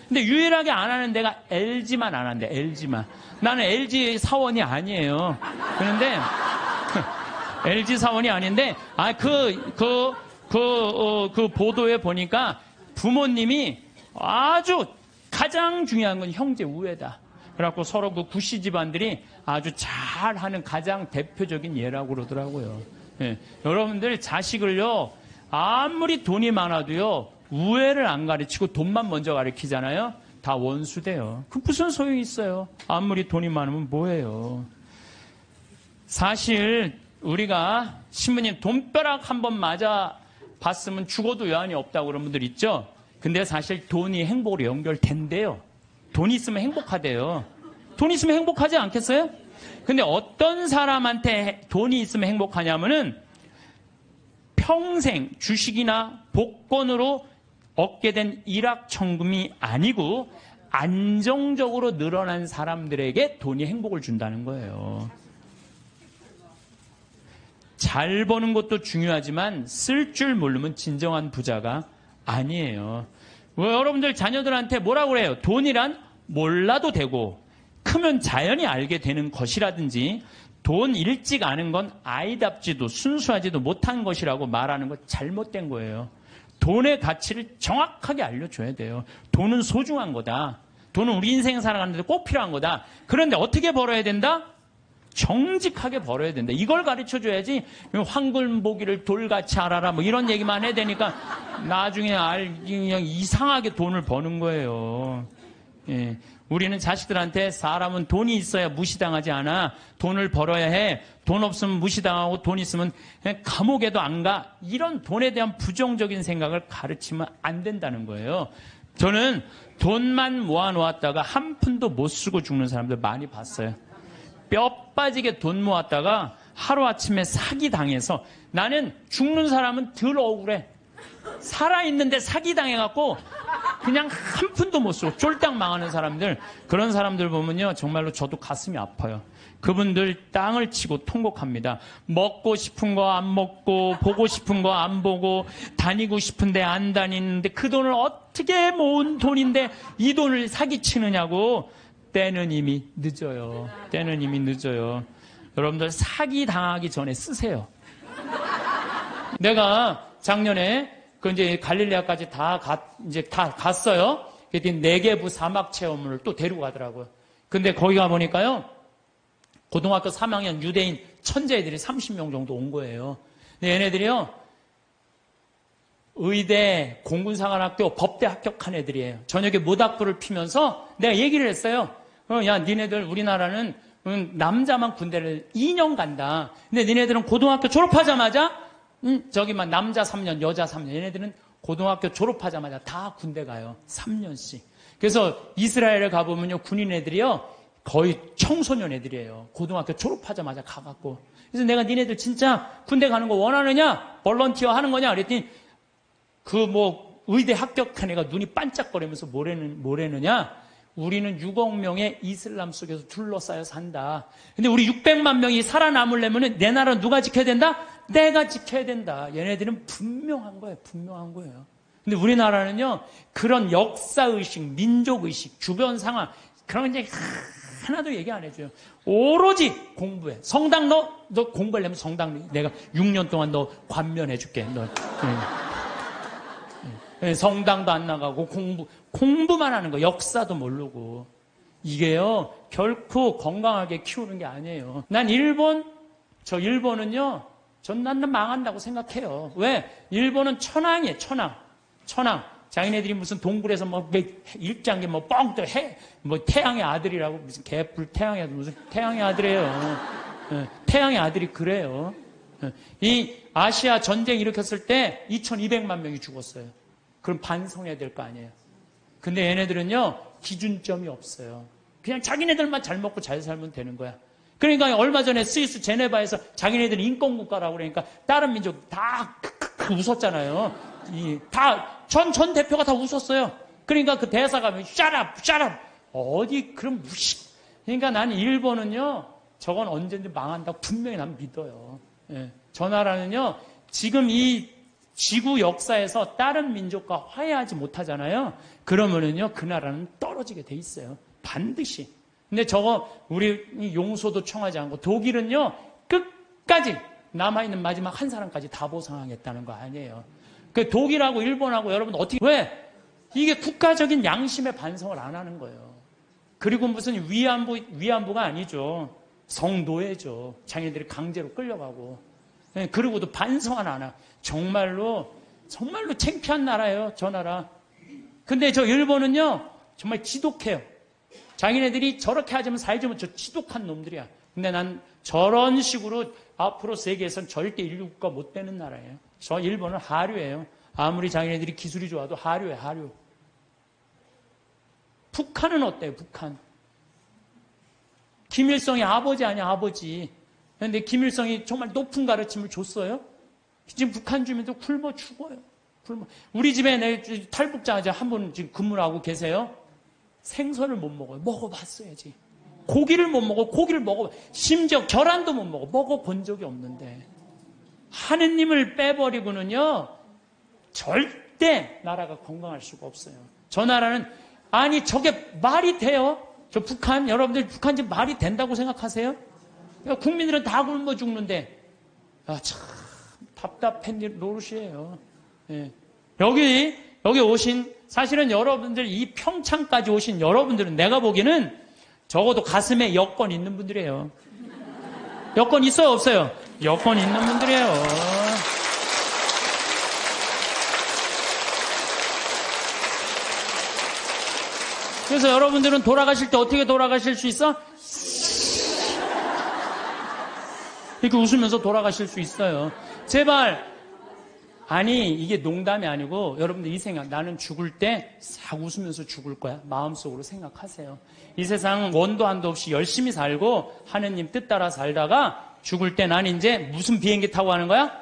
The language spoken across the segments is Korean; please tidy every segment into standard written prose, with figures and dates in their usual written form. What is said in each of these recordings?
근데 유일하게 안 하는 데가 LG만 안 한대. LG만. 나는 LG 사원이 아니에요. 그런데 LG 사원이 아닌데 그 보도에 보니까 부모님이 아주 가장 중요한 건 형제 우애다. 그래갖고 서로 그 구씨 집안들이 아주 잘하는 가장 대표적인 예라고 그러더라고요. 예. 여러분들 자식을요, 아무리 돈이 많아도요, 우애를 안 가르치고 돈만 먼저 가르치잖아요. 다 원수돼요. 그 무슨 소용이 있어요? 아무리 돈이 많으면 뭐예요? 사실 우리가 신부님 돈벼락 한번 맞아 봤으면 죽어도 여한이 없다고 그런 분들 있죠? 근데 사실 돈이 행복으로 연결된대요. 돈이 있으면 행복하대요. 돈이 있으면 행복하지 않겠어요? 근데 어떤 사람한테 돈이 있으면 행복하냐면은 평생 주식이나 복권으로 얻게 된 일확천금이 아니고 안정적으로 늘어난 사람들에게 돈이 행복을 준다는 거예요. 잘 버는 것도 중요하지만 쓸 줄 모르면 진정한 부자가 아니에요. 여러분들 자녀들한테 뭐라고 그래요? 돈이란 몰라도 되고 크면 자연히 알게 되는 것이라든지 돈 일찍 아는 건 아이답지도 순수하지도 못한 것이라고 말하는 거 잘못된 거예요. 돈의 가치를 정확하게 알려줘야 돼요. 돈은 소중한 거다. 돈은 우리 인생 살아가는데 꼭 필요한 거다. 그런데 어떻게 벌어야 된다? 정직하게 벌어야 된다. 이걸 가르쳐줘야지 황금보기를 돌같이 알아라 뭐 이런 얘기만 해야 되니까 나중에 그냥 이상하게 돈을 버는 거예요. 예. 우리는 자식들한테 사람은 돈이 있어야 무시당하지 않아. 돈을 벌어야 해. 돈 없으면 무시당하고 돈 있으면 그냥 감옥에도 안 가. 이런 돈에 대한 부정적인 생각을 가르치면 안 된다는 거예요. 저는 돈만 모아놓았다가 한 푼도 못 쓰고 죽는 사람들 많이 봤어요. 뼈 빠지게 돈 모았다가 하루아침에 사기당해서 나는 죽는 사람은 덜 억울해. 살아있는데 사기당해갖고 그냥 한 푼도 못 쓰고 쫄딱 망하는 사람들, 그런 사람들 보면요 정말로 저도 가슴이 아파요. 그분들 땅을 치고 통곡합니다. 먹고 싶은 거 안 먹고 보고 싶은 거 안 보고 다니고 싶은데 안 다니는데 그 돈을 어떻게 모은 돈인데 이 돈을 사기치느냐고. 때는 이미 늦어요. 때는 이미 늦어요. 여러분들 사기당하기 전에 쓰세요. 내가 작년에 이제 갈릴레아까지 이제 다 갔어요. 그랬더니 네게부 사막 체험을 또 데리고 가더라고요. 근데 거기 가보니까요, 고등학교 3학년 유대인 천재애들이 30명 정도 온 거예요. 근데 얘네들이요, 의대, 공군사관학교, 법대 합격한 애들이에요. 저녁에 모닥불을 피면서 내가 얘기를 했어요. 야, 니네들 우리나라는 남자만 군대를 2년 간다. 근데 니네들은 고등학교 졸업하자마자 저기만 남자 3년, 여자 3년. 얘네들은 고등학교 졸업하자마자 다 군대 가요. 3년씩. 그래서 이스라엘에 가보면요, 군인 애들이요, 거의 청소년 애들이에요. 고등학교 졸업하자마자 가갖고. 그래서 내가 니네들 진짜 군대 가는 거 원하느냐? 볼런티어 하는 거냐? 그랬더니 의대 합격한 애가 눈이 반짝거리면서 뭐래느냐? 우리는 6억 명의 이슬람 속에서 둘러싸여 산다. 근데 우리 600만 명이 살아남으려면 내 나라 누가 지켜야 된다? 내가 지켜야 된다. 얘네들은 분명한 거예요. 분명한 거예요. 근데 우리나라는요, 그런 역사의식, 민족의식, 주변 상황, 그런 거 이제 하나도 얘기 안 해줘요. 오로지 공부해. 성당 너 공부하려면 성당 내가 6년 동안 너 관면해줄게. 성당도 안 나가고 공부만 하는 거, 역사도 모르고. 이게요, 결코 건강하게 키우는 게 아니에요. 일본은요, 나는 망한다고 생각해요. 왜? 일본은 천황이에요, 천황. 자기네들이 무슨 동굴에서 일장에 뻥 떠 태양의 아들이라고 무슨 개뿔 태양의 아들, 무슨 태양의 아들이에요. 태양의 아들이 그래요. 이 아시아 전쟁 일으켰을 때 2200만 명이 죽었어요. 그럼 반성해야 될 거 아니에요. 근데 얘네들은요, 기준점이 없어요. 그냥 자기네들만 잘 먹고 잘 살면 되는 거야. 그러니까 얼마 전에 스위스 제네바에서 자기네들이 인권국가라고 그러니까 다른 민족 다 웃었잖아요. 전 대표가 다 웃었어요. 그러니까 그 대사가 shut up. 어디 그런 무식. 그러니까 나는 일본은요, 저건 언제든지 망한다고 분명히 난 믿어요. 예. 저 나라는요, 지금 이 지구 역사에서 다른 민족과 화해하지 못하잖아요. 그러면은요, 그 나라는 떨어지게 돼 있어요. 반드시. 근데 저거 우리 용서도 청하지 않고 독일은요, 끝까지 남아있는 마지막 한 사람까지 다 보상하겠다는 거 아니에요. 그 독일하고 일본하고 여러분 어떻게, 왜? 이게 국가적인 양심의 반성을 안 하는 거예요. 그리고 무슨 위안부가 아니죠. 성노예죠. 자기네들이 강제로 끌려가고. 그리고도 반성은 안 하고. 정말로 창피한 나라예요, 저 나라. 근데 저 일본은요, 정말 지독해요. 자기네들이 저렇게 하자면 살지 못해. 지독한 놈들이야. 근데 난 저런 식으로 앞으로 세계에선 절대 인류 국가 못 되는 나라예요. 저 일본은 하류예요. 아무리 자기네들이 기술이 좋아도 하류예요, 하류. 북한은 어때요, 북한? 김일성이 아버지 아니야, 아버지. 그런데 김일성이 정말 높은 가르침을 줬어요? 지금 북한 주민들 굶어 죽어요. 우리 집에 내 탈북자 한 분 지금 근무를 하고 계세요. 생선을 못 먹어요. 먹어봤어야지. 고기를 못 먹어. 고기를 먹어. 심지어 계란도 못 먹어. 먹어본 적이 없는데. 하느님을 빼버리고는요, 절대 나라가 건강할 수가 없어요. 저 나라는, 아니, 저게 말이 돼요? 저 북한, 여러분들 북한 지금 말이 된다고 생각하세요? 그러니까 국민들은 다 굶어 죽는데, 아, 참, 답답한 일 노릇이에요. 예. 여기 오신, 사실은 여러분들, 이 평창까지 오신 여러분들은 내가 보기에는 적어도 가슴에 여권 있는 분들이에요. 여권 있어요, 없어요? 여권 있는 분들이에요. 그래서 여러분들은 돌아가실 때 어떻게 돌아가실 수 있어? 이렇게 웃으면서 돌아가실 수 있어요. 제발. 아니, 이게 농담이 아니고 여러분들 이 생각, 나는 죽을 때 싹 웃으면서 죽을 거야. 마음속으로 생각하세요. 이 세상 원도 한도 없이 열심히 살고 하느님 뜻 따라 살다가 죽을 때 난 이제 무슨 비행기 타고 가는 거야?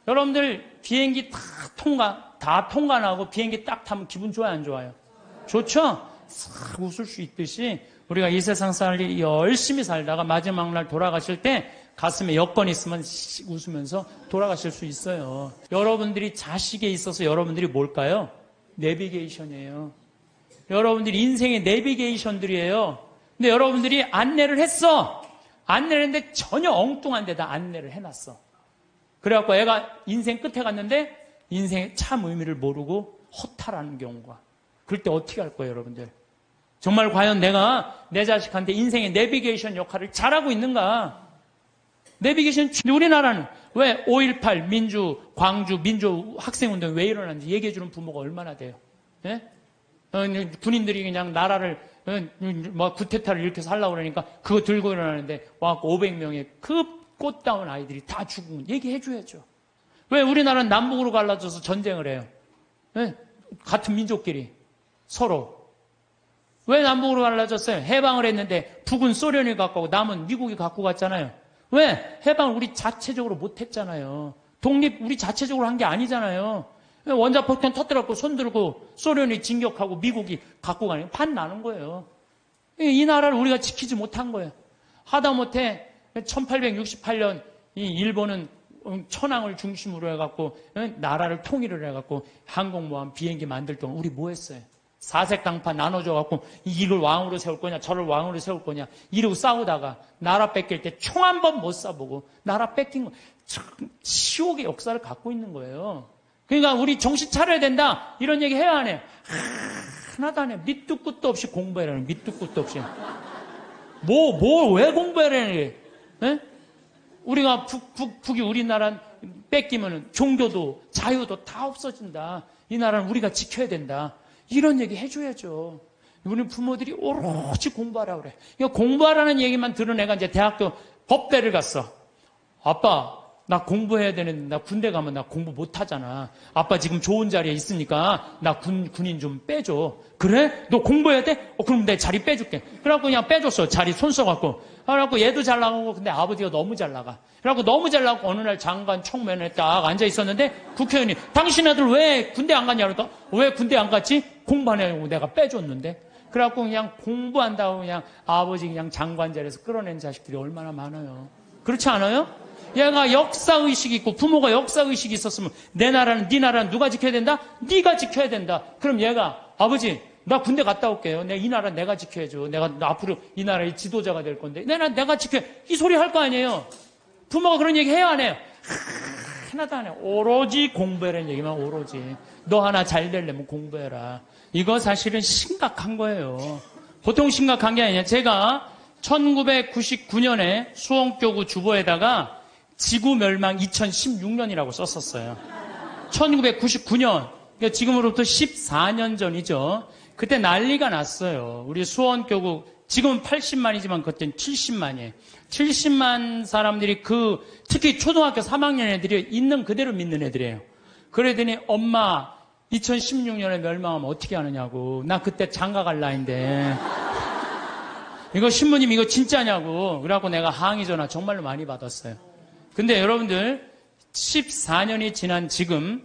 여러분들 비행기 다 통과하고 비행기 딱 타면 기분 좋아요, 안 좋아요? 좋죠? 싹 웃을 수 있듯이 우리가 이 세상 살기 열심히 살다가 마지막 날 돌아가실 때 가슴에 여권 있으면 웃으면서 돌아가실 수 있어요. 여러분들이 자식에 있어서 여러분들이 뭘까요? 내비게이션이에요. 여러분들이 인생의 내비게이션들이에요. 근데 여러분들이 안내를 했어. 안내를 했는데 전혀 엉뚱한 데다 안내를 해놨어. 그래갖고 애가 인생 끝에 갔는데 인생의 참 의미를 모르고 허탈하는 경우가. 그럴 때 어떻게 할 거예요, 여러분들? 정말 과연 내가 내 자식한테 인생의 내비게이션 역할을 잘하고 있는가? 내비게이션, 우리나라는 왜 5.18 광주 민주 학생운동이 왜 일어났는지 얘기해주는 부모가 얼마나 돼요? 예? 군인들이 그냥 나라를, 구테타를 일으켜서 하려고 그러니까 그거 들고 일어나는데 와갖고 500명의 그 꽃다운 아이들이 다 죽은 얘기해줘야죠. 왜 우리나라는 남북으로 갈라져서 전쟁을 해요? 예? 같은 민족끼리 서로. 왜 남북으로 갈라졌어요? 해방을 했는데 북은 소련이 갖고 가고 남은 미국이 갖고 갔잖아요. 왜? 해방을 우리 자체적으로 못했잖아요. 독립 우리 자체적으로 한 게 아니잖아요. 원자폭탄 터뜨렸고 손들고 소련이 진격하고 미국이 갖고 가는 판 나는 거예요. 이 나라를 우리가 지키지 못한 거예요. 하다못해 1868년 이 일본은 천황을 중심으로 해갖고 나라를 통일을 해갖고 항공모함 비행기 만들 동안 우리 뭐 했어요? 사색당파 나눠줘갖고 이걸 왕으로 세울 거냐 저를 왕으로 세울 거냐 이러고 싸우다가 나라 뺏길 때 총 한 번 못 쏴보고 나라 뺏긴 거 참 치욕의 역사를 갖고 있는 거예요. 그러니까 우리 정신 차려야 된다 이런 얘기 해야 하네요. 하나도 안 해요. 밑도 끝도 없이 공부해라는 밑도 끝도 없이 왜 공부해라는 게 우리가 북이 우리나라 뺏기면은 종교도 자유도 다 없어진다. 이 나라는 우리가 지켜야 된다. 이런 얘기 해줘야죠. 우리 부모들이 오롯이 공부하라 그래. 그러니까 공부하라는 얘기만 들은 애가 이제 대학교 법대를 갔어. 아빠, 나 공부해야 되는데 나 군대 가면 나 공부 못 하잖아. 아빠 지금 좋은 자리에 있으니까 나 군인 좀 빼줘. 그래? 너 공부해야 돼? 그럼 내 자리 빼줄게. 그래갖고 그냥 빼줬어. 자리 손 써갖고. 그래갖고 얘도 잘 나가고 근데 아버지가 너무 잘 나가. 그래갖고 너무 잘 나가고 어느 날 장관 청면에 딱 앉아 있었는데 국회의원이 당신 애들 왜 군대 안 갔냐 그러니까 왜 군대 안 갔지? 공부하냐고 내가 빼줬는데. 그래갖고 그냥 공부한다고 그냥 아버지 그냥 장관 자리에서 끌어낸 자식들이 얼마나 많아요. 그렇지 않아요? 얘가 역사의식이 있고 부모가 역사의식이 있었으면 내 나라는 네 나라는 누가 지켜야 된다? 네가 지켜야 된다. 그럼 얘가 아버지 나 군대 갔다 올게요. 이 나라 내가 지켜야죠. 내가 앞으로 이 나라의 지도자가 될 건데 내가 지켜야 이 소리 할 거 아니에요. 부모가 그런 얘기 해요 안 해요? 하나도 안 해요. 오로지 공부해라는 얘기만 오로지. 너 하나 잘 되려면 공부해라. 이거 사실은 심각한 거예요. 보통 심각한 게 아니냐. 제가 1999년에 수원교구 주보에다가 지구 멸망 2016년이라고 썼었어요. 1999년. 그러니까 지금으로부터 14년 전이죠. 그때 난리가 났어요. 우리 수원교구 지금은 80만이지만 그때는 70만이에요. 70만 사람들이 특히 초등학교 3학년 애들이 있는 그대로 믿는 애들이에요. 그러더니 엄마 2016년에 멸망하면 어떻게 하느냐고. 나 그때 장가 갈 나이인데. 이거 신부님 이거 진짜냐고. 그래갖고 내가 항의 전화 정말로 많이 받았어요. 근데 여러분들 14년이 지난 지금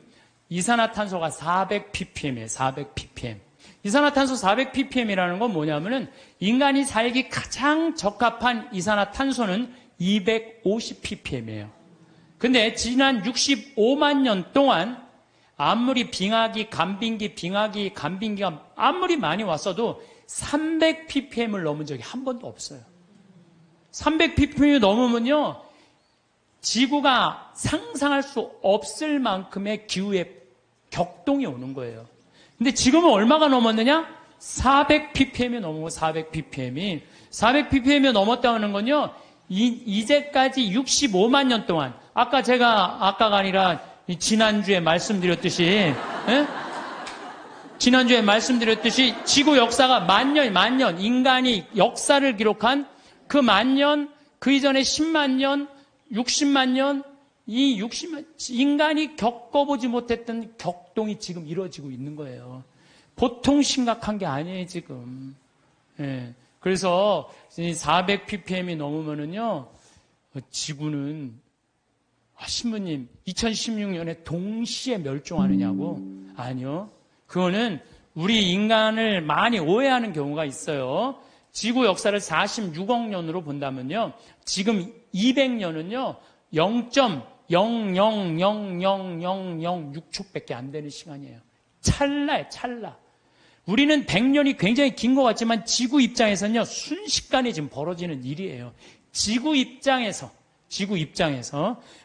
이산화탄소가 400ppm이에요. 400ppm. 이산화탄소 400ppm이라는 건 뭐냐면은 인간이 살기 가장 적합한 이산화탄소는 250ppm이에요. 근데 지난 65만 년 동안 아무리 빙하기, 간빙기가 아무리 많이 왔어도 300ppm을 넘은 적이 한 번도 없어요. 300ppm이 넘으면요, 지구가 상상할 수 없을 만큼의 기후의 격동이 오는 거예요. 근데 지금은 얼마가 넘었느냐? 400ppm이 넘고 400ppm이. 400ppm이 넘었다는 건요, 이제까지 65만 년 동안, 아까가 아니라 지난주에 말씀드렸듯이, 지난주에 말씀드렸듯이 지구 역사가 만 년, 인간이 역사를 기록한 그 만 년, 그 이전에 10만 년, 60만 년, 이 60만, 인간이 겪어보지 못했던 격동이 지금 이루어지고 있는 거예요. 보통 심각한 게 아니에요, 지금. 예. 그래서 400ppm이 넘으면은요, 지구는, 신부님, 2016년에 동시에 멸종하느냐고? 아니요. 그거는 우리 인간을 많이 오해하는 경우가 있어요. 지구 역사를 46억 년으로 본다면요, 지금 200년은요, 0.0000006초밖에 안 되는 시간이에요. 찰나예요, 찰나. 우리는 100년이 굉장히 긴 것 같지만 지구 입장에서는요, 순식간에 지금 벌어지는 일이에요. 지구 입장에서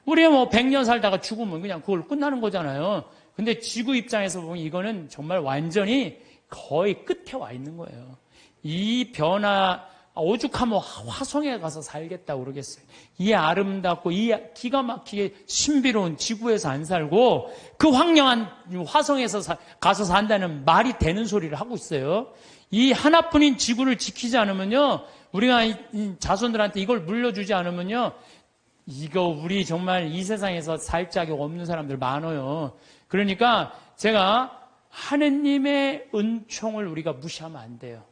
우리가 뭐 100년 살다가 죽으면 그냥 그걸 끝나는 거잖아요. 근데 지구 입장에서 보면 이거는 정말 완전히 거의 끝에 와 있는 거예요. 이 변화, 오죽하면 화성에 가서 살겠다고 그러겠어요. 이 아름답고 이 기가 막히게 신비로운 지구에서 안 살고 그 황량한 화성에서 가서 산다는 말이 되는 소리를 하고 있어요. 이 하나뿐인 지구를 지키지 않으면요, 우리가 자손들한테 이걸 물려주지 않으면요, 이거 우리 정말 이 세상에서 살 자격 없는 사람들 많아요. 그러니까 제가 하느님의 은총을 우리가 무시하면 안 돼요.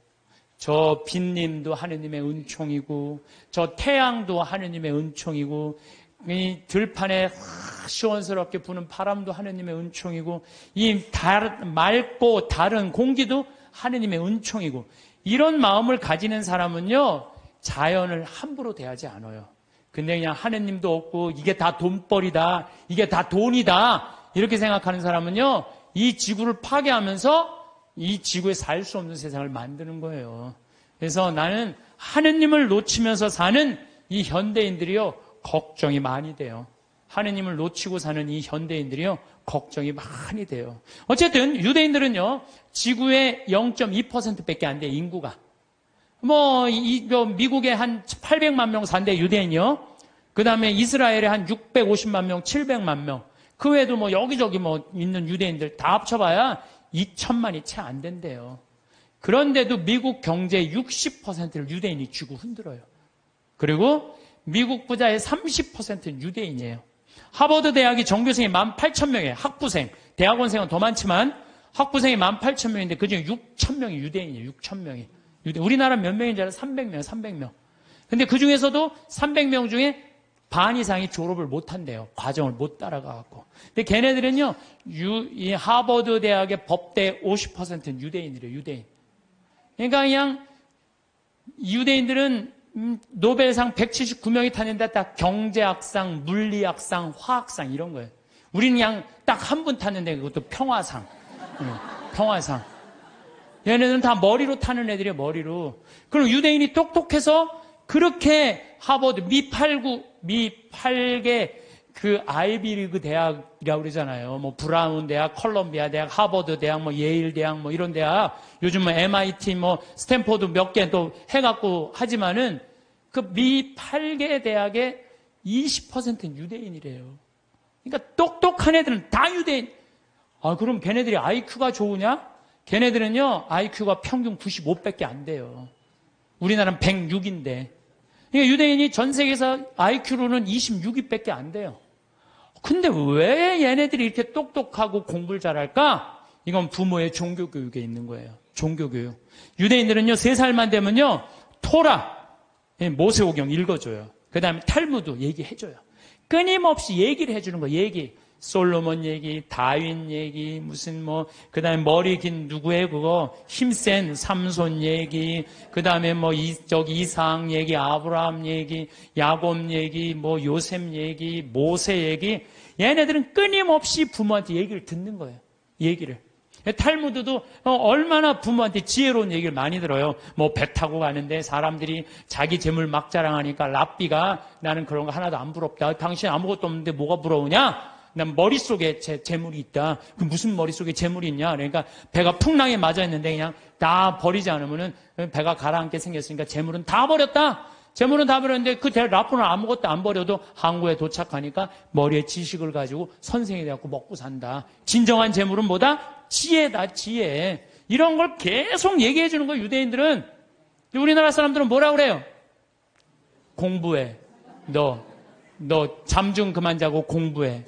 저 빛님도 하느님의 은총이고, 저 태양도 하느님의 은총이고, 이 들판에 시원스럽게 부는 바람도 하느님의 은총이고, 이 맑고 다른 공기도 하느님의 은총이고, 이런 마음을 가지는 사람은요, 자연을 함부로 대하지 않아요. 근데 그냥 하느님도 없고, 이게 다 돈벌이다, 이게 다 돈이다, 이렇게 생각하는 사람은요, 이 지구를 파괴하면서 이 지구에 살 수 없는 세상을 만드는 거예요. 그래서 나는 하느님을 놓치면서 사는 이 현대인들이요, 걱정이 많이 돼요. 하느님을 놓치고 사는 이 현대인들이요, 걱정이 많이 돼요. 어쨌든 유대인들은요, 지구의 0.2%밖에 안 돼요, 인구가. 미국에 한 800만 명 산대, 유대인이요. 그 다음에 이스라엘에 한 650만 명, 700만 명. 그 외에도 여기저기 있는 유대인들 다 합쳐봐야 2천만이 채 안 된대요. 그런데도 미국 경제의 60%를 유대인이 쥐고 흔들어요. 그리고 미국 부자의 30%는 유대인이에요. 하버드 대학이 전교생이 18,000명이에요. 학부생, 대학원생은 더 많지만 학부생이 18,000명인데 그중에 6,000명이 유대인이에요. 6,000명이. 우리나라 몇 명인지 알아요? 300명, 300명. 근데 그 중에서도 300명 중에 반 이상이 졸업을 못 한대요. 과정을 못 따라가갖고. 근데 걔네들은요, 이 하버드 대학의 법대 50%는 유대인이래요, 유대인. 그러니까 그냥 유대인들은 노벨상 179명이 탔는데 딱 경제학상, 물리학상, 화학상 이런 거예요. 우리는 그냥 딱 한 분 탔는데 그것도 평화상. 평화상. 얘네들은 다 머리로 타는 애들이에요, 머리로. 그럼 유대인이 똑똑해서 그렇게 하버드, 미 8개 그 아이비리그 대학이라고 그러잖아요. 뭐 브라운 대학, 컬럼비아 대학, 하버드 대학, 뭐 예일 대학, 뭐 이런 대학. 요즘 뭐 MIT, 뭐 스탠포드 몇 개 또 해갖고 하지만은 그 미 8개 대학의 20%는 유대인이래요. 그러니까 똑똑한 애들은 다 유대인. 아, 그럼 걔네들이 IQ가 좋으냐? 걔네들은요, IQ가 평균 95밖에 안 돼요. 우리나라는 106인데. 그러니까 유대인이 전 세계에서 IQ로는 26위밖에 안 돼요. 근데 왜 얘네들이 이렇게 똑똑하고 공부를 잘할까? 이건 부모의 종교교육에 있는 거예요. 종교교육. 유대인들은요, 3살만 되면요, 토라, 모세오경 읽어줘요. 그 다음에 탈무드 얘기해줘요. 끊임없이 얘기를 해주는 거예요. 얘기. 솔로몬 얘기, 다윈 얘기, 무슨 뭐, 그 다음에 머리 긴 누구의 그거, 힘센 삼손 얘기, 그 다음에 뭐, 이삭 얘기, 아브라함 얘기, 야곱 얘기, 뭐, 요셉 얘기, 모세 얘기. 얘네들은 끊임없이 부모한테 얘기를 듣는 거예요. 얘기를. 탈무드도 얼마나 부모한테 지혜로운 얘기를 많이 들어요. 뭐 배 타고 가는데 사람들이 자기 재물 막 자랑하니까 랍비가 나는 그런 거 하나도 안 부럽다. 당신 아무것도 없는데 뭐가 부러우냐? 난 머릿속에 재물이 있다. 그 무슨 머릿속에 재물이 있냐? 그러니까 배가 풍랑에 맞아 있는데 그냥 다 버리지 않으면은 배가 가라앉게 생겼으니까 재물은 다 버렸다. 재물은 다 버렸는데 그 랍비는 아무것도 안 버려도 항구에 도착하니까 머리에 지식을 가지고 선생이 돼갖고 먹고 산다. 진정한 재물은 뭐다? 지혜다, 지혜. 이런 걸 계속 얘기해 주는 거예요, 유대인들은. 우리나라 사람들은 뭐라 그래요? 공부해. 너 잠 좀 그만 자고 공부해.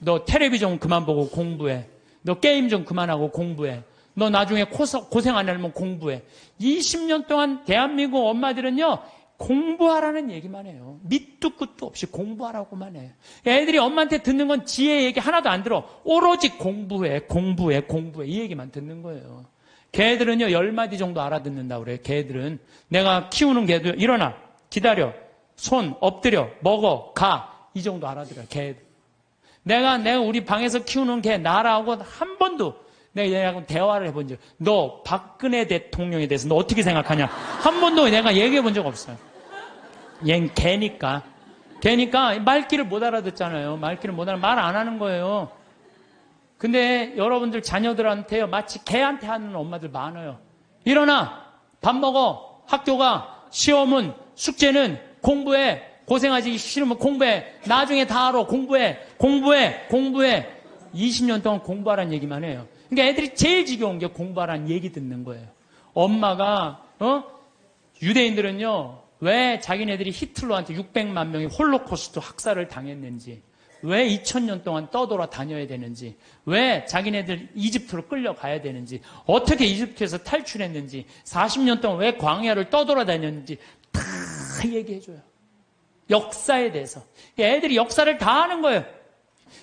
너 텔레비전 그만 보고 공부해. 너 게임 좀 그만하고 공부해. 너 나중에 고생 안 하려면 공부해. 20년 동안 대한민국 엄마들은요, 공부하라는 얘기만 해요. 밑도 끝도 없이 공부하라고만 해요. 애들이 엄마한테 듣는 건 지혜 얘기 하나도 안 들어. 오로지 공부해, 공부해, 공부해. 이 얘기만 듣는 거예요. 걔들은요, 10마디 정도 알아듣는다고 그래요. 걔들은. 내가 키우는 개도 일어나, 기다려, 손, 엎드려, 먹어, 가. 이 정도 알아들어요, 걔들. 내가 우리 방에서 키우는 개, 나라고 한 번도 내가 얘하고 대화를 해본 적, 너 박근혜 대통령에 대해서 너 어떻게 생각하냐? 한 번도 내가 얘기해 본 적 없어요. 얜 개니까 말귀를 못 알아듣잖아요. 말귀를 못 말 안 하는 거예요. 근데 여러분들 자녀들한테요, 마치 개한테 하는 엄마들 많아요. 일어나, 밥 먹어, 학교가, 시험은, 숙제는, 공부해, 고생하지 싫으면 공부해, 나중에 다 알아, 공부해. 20년 동안 공부하라는 얘기만 해요. 그러니까 애들이 제일 지겨운 게 공부하라는 얘기 듣는 거예요. 엄마가, 유대인들은요, 왜 자기네들이 히틀러한테 600만 명이 홀로코스트 학살을 당했는지, 왜 2000년 동안 떠돌아 다녀야 되는지, 왜 자기네들 이집트로 끌려가야 되는지, 어떻게 이집트에서 탈출했는지, 40년 동안 왜 광야를 떠돌아 다녔는지 다 얘기해줘요. 역사에 대해서. 애들이 역사를 다 아는 거예요.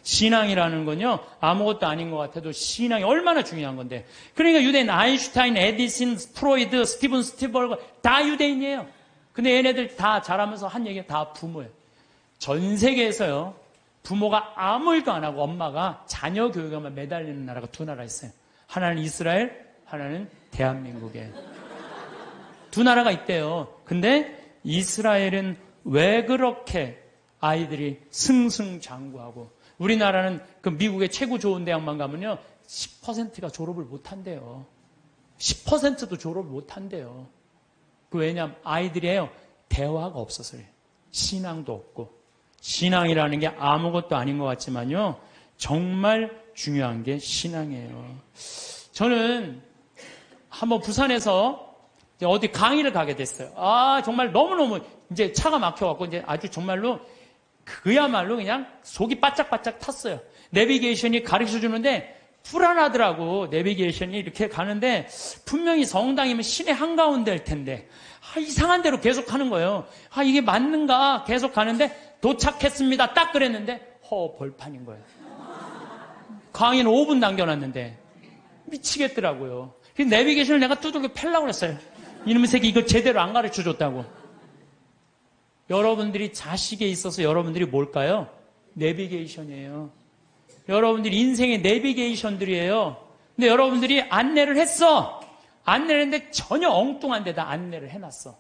신앙이라는 건요, 아무것도 아닌 것 같아도 신앙이 얼마나 중요한 건데. 그러니까 유대인, 아인슈타인, 에디슨, 프로이드, 스티븐 스티벌거 다 유대인이에요. 근데 얘네들 다 자라면서 한 얘기가 다 부모예요. 전 세계에서요, 부모가 아무 일도 안 하고 엄마가 자녀 교육에만 매달리는 나라가 2나라 있어요. 하나는 이스라엘, 하나는 대한민국이에요. 2나라가 있대요. 근데 이스라엘은 왜 그렇게 아이들이 승승장구하고, 우리나라는 그 미국의 최고 좋은 대학만 가면요, 10%가 졸업을 못 한대요. 10%도 졸업을 못 한대요. 왜냐하면 아이들이에요, 대화가 없어서요. 신앙도 없고. 신앙이라는 게 아무것도 아닌 것 같지만요, 정말 중요한 게 신앙이에요. 저는 한번 부산에서 어디 강의를 가게 됐어요. 정말 너무너무 이제 차가 막혀갖고 이제 아주 정말로 그야말로 그냥 속이 바짝바짝 탔어요. 내비게이션이 가르쳐 주는데 불안하더라고. 내비게이션이 이렇게 가는데 분명히 성당이면 시내 한가운데일 텐데 이상한 대로 계속 하는 거예요. 이게 맞는가 계속 가는데 도착했습니다. 딱 그랬는데 벌판인 거예요. 강의는 5분 남겨놨는데 미치겠더라고요. 내비게이션을 내가 두들겨 패려고 그랬어요. 이놈의 새끼 이거 제대로 안 가르쳐 줬다고. 여러분들이 자식에 있어서 여러분들이 뭘까요? 내비게이션이에요. 여러분들이 인생의 내비게이션들이에요. 근데 여러분들이 안내를 했어. 안내를 했는데 전혀 엉뚱한 데다 안내를 해놨어.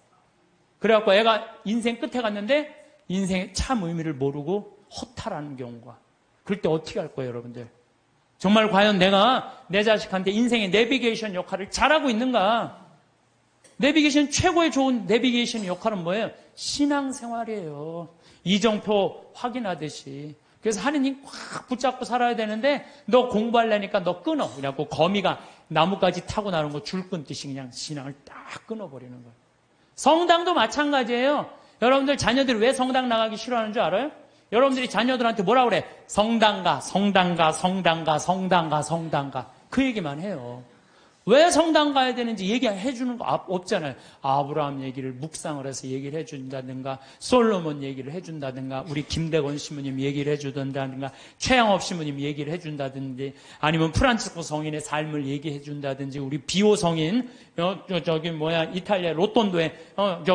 그래갖고 애가 인생 끝에 갔는데 인생의 참 의미를 모르고 허탈하는 경우가. 그럴 때 어떻게 할 거예요, 여러분들? 정말 과연 내가 내 자식한테 인생의 내비게이션 역할을 잘하고 있는가? 내비게이션 최고의 좋은 내비게이션 역할은 뭐예요? 신앙생활이에요. 이정표 확인하듯이. 그래서 하느님 꽉 붙잡고 살아야 되는데 너 공부하려니까 너 끊어. 그래갖고 거미가 나뭇가지 타고 나오는 거 줄 끊듯이 그냥 신앙을 딱 끊어버리는 거예요. 성당도 마찬가지예요. 여러분들 자녀들이 왜 성당 나가기 싫어하는 줄 알아요? 여러분들이 자녀들한테 뭐라 그래? 성당가, 성당가, 성당가, 성당가, 성당가. 그 얘기만 해요. 왜 성당 가야 되는지 얘기해 주는 거 없잖아요. 아브라함 얘기를 묵상을 해서 얘기를 해 준다든가, 솔로몬 얘기를 해 준다든가, 우리 김대건 신부님 얘기를 해 주든다든가, 최양업 신부님 얘기를 해 준다든지, 아니면 프란치스코 성인의 삶을 얘기해 준다든지, 우리 비오 성인, 이탈리아 로톤도에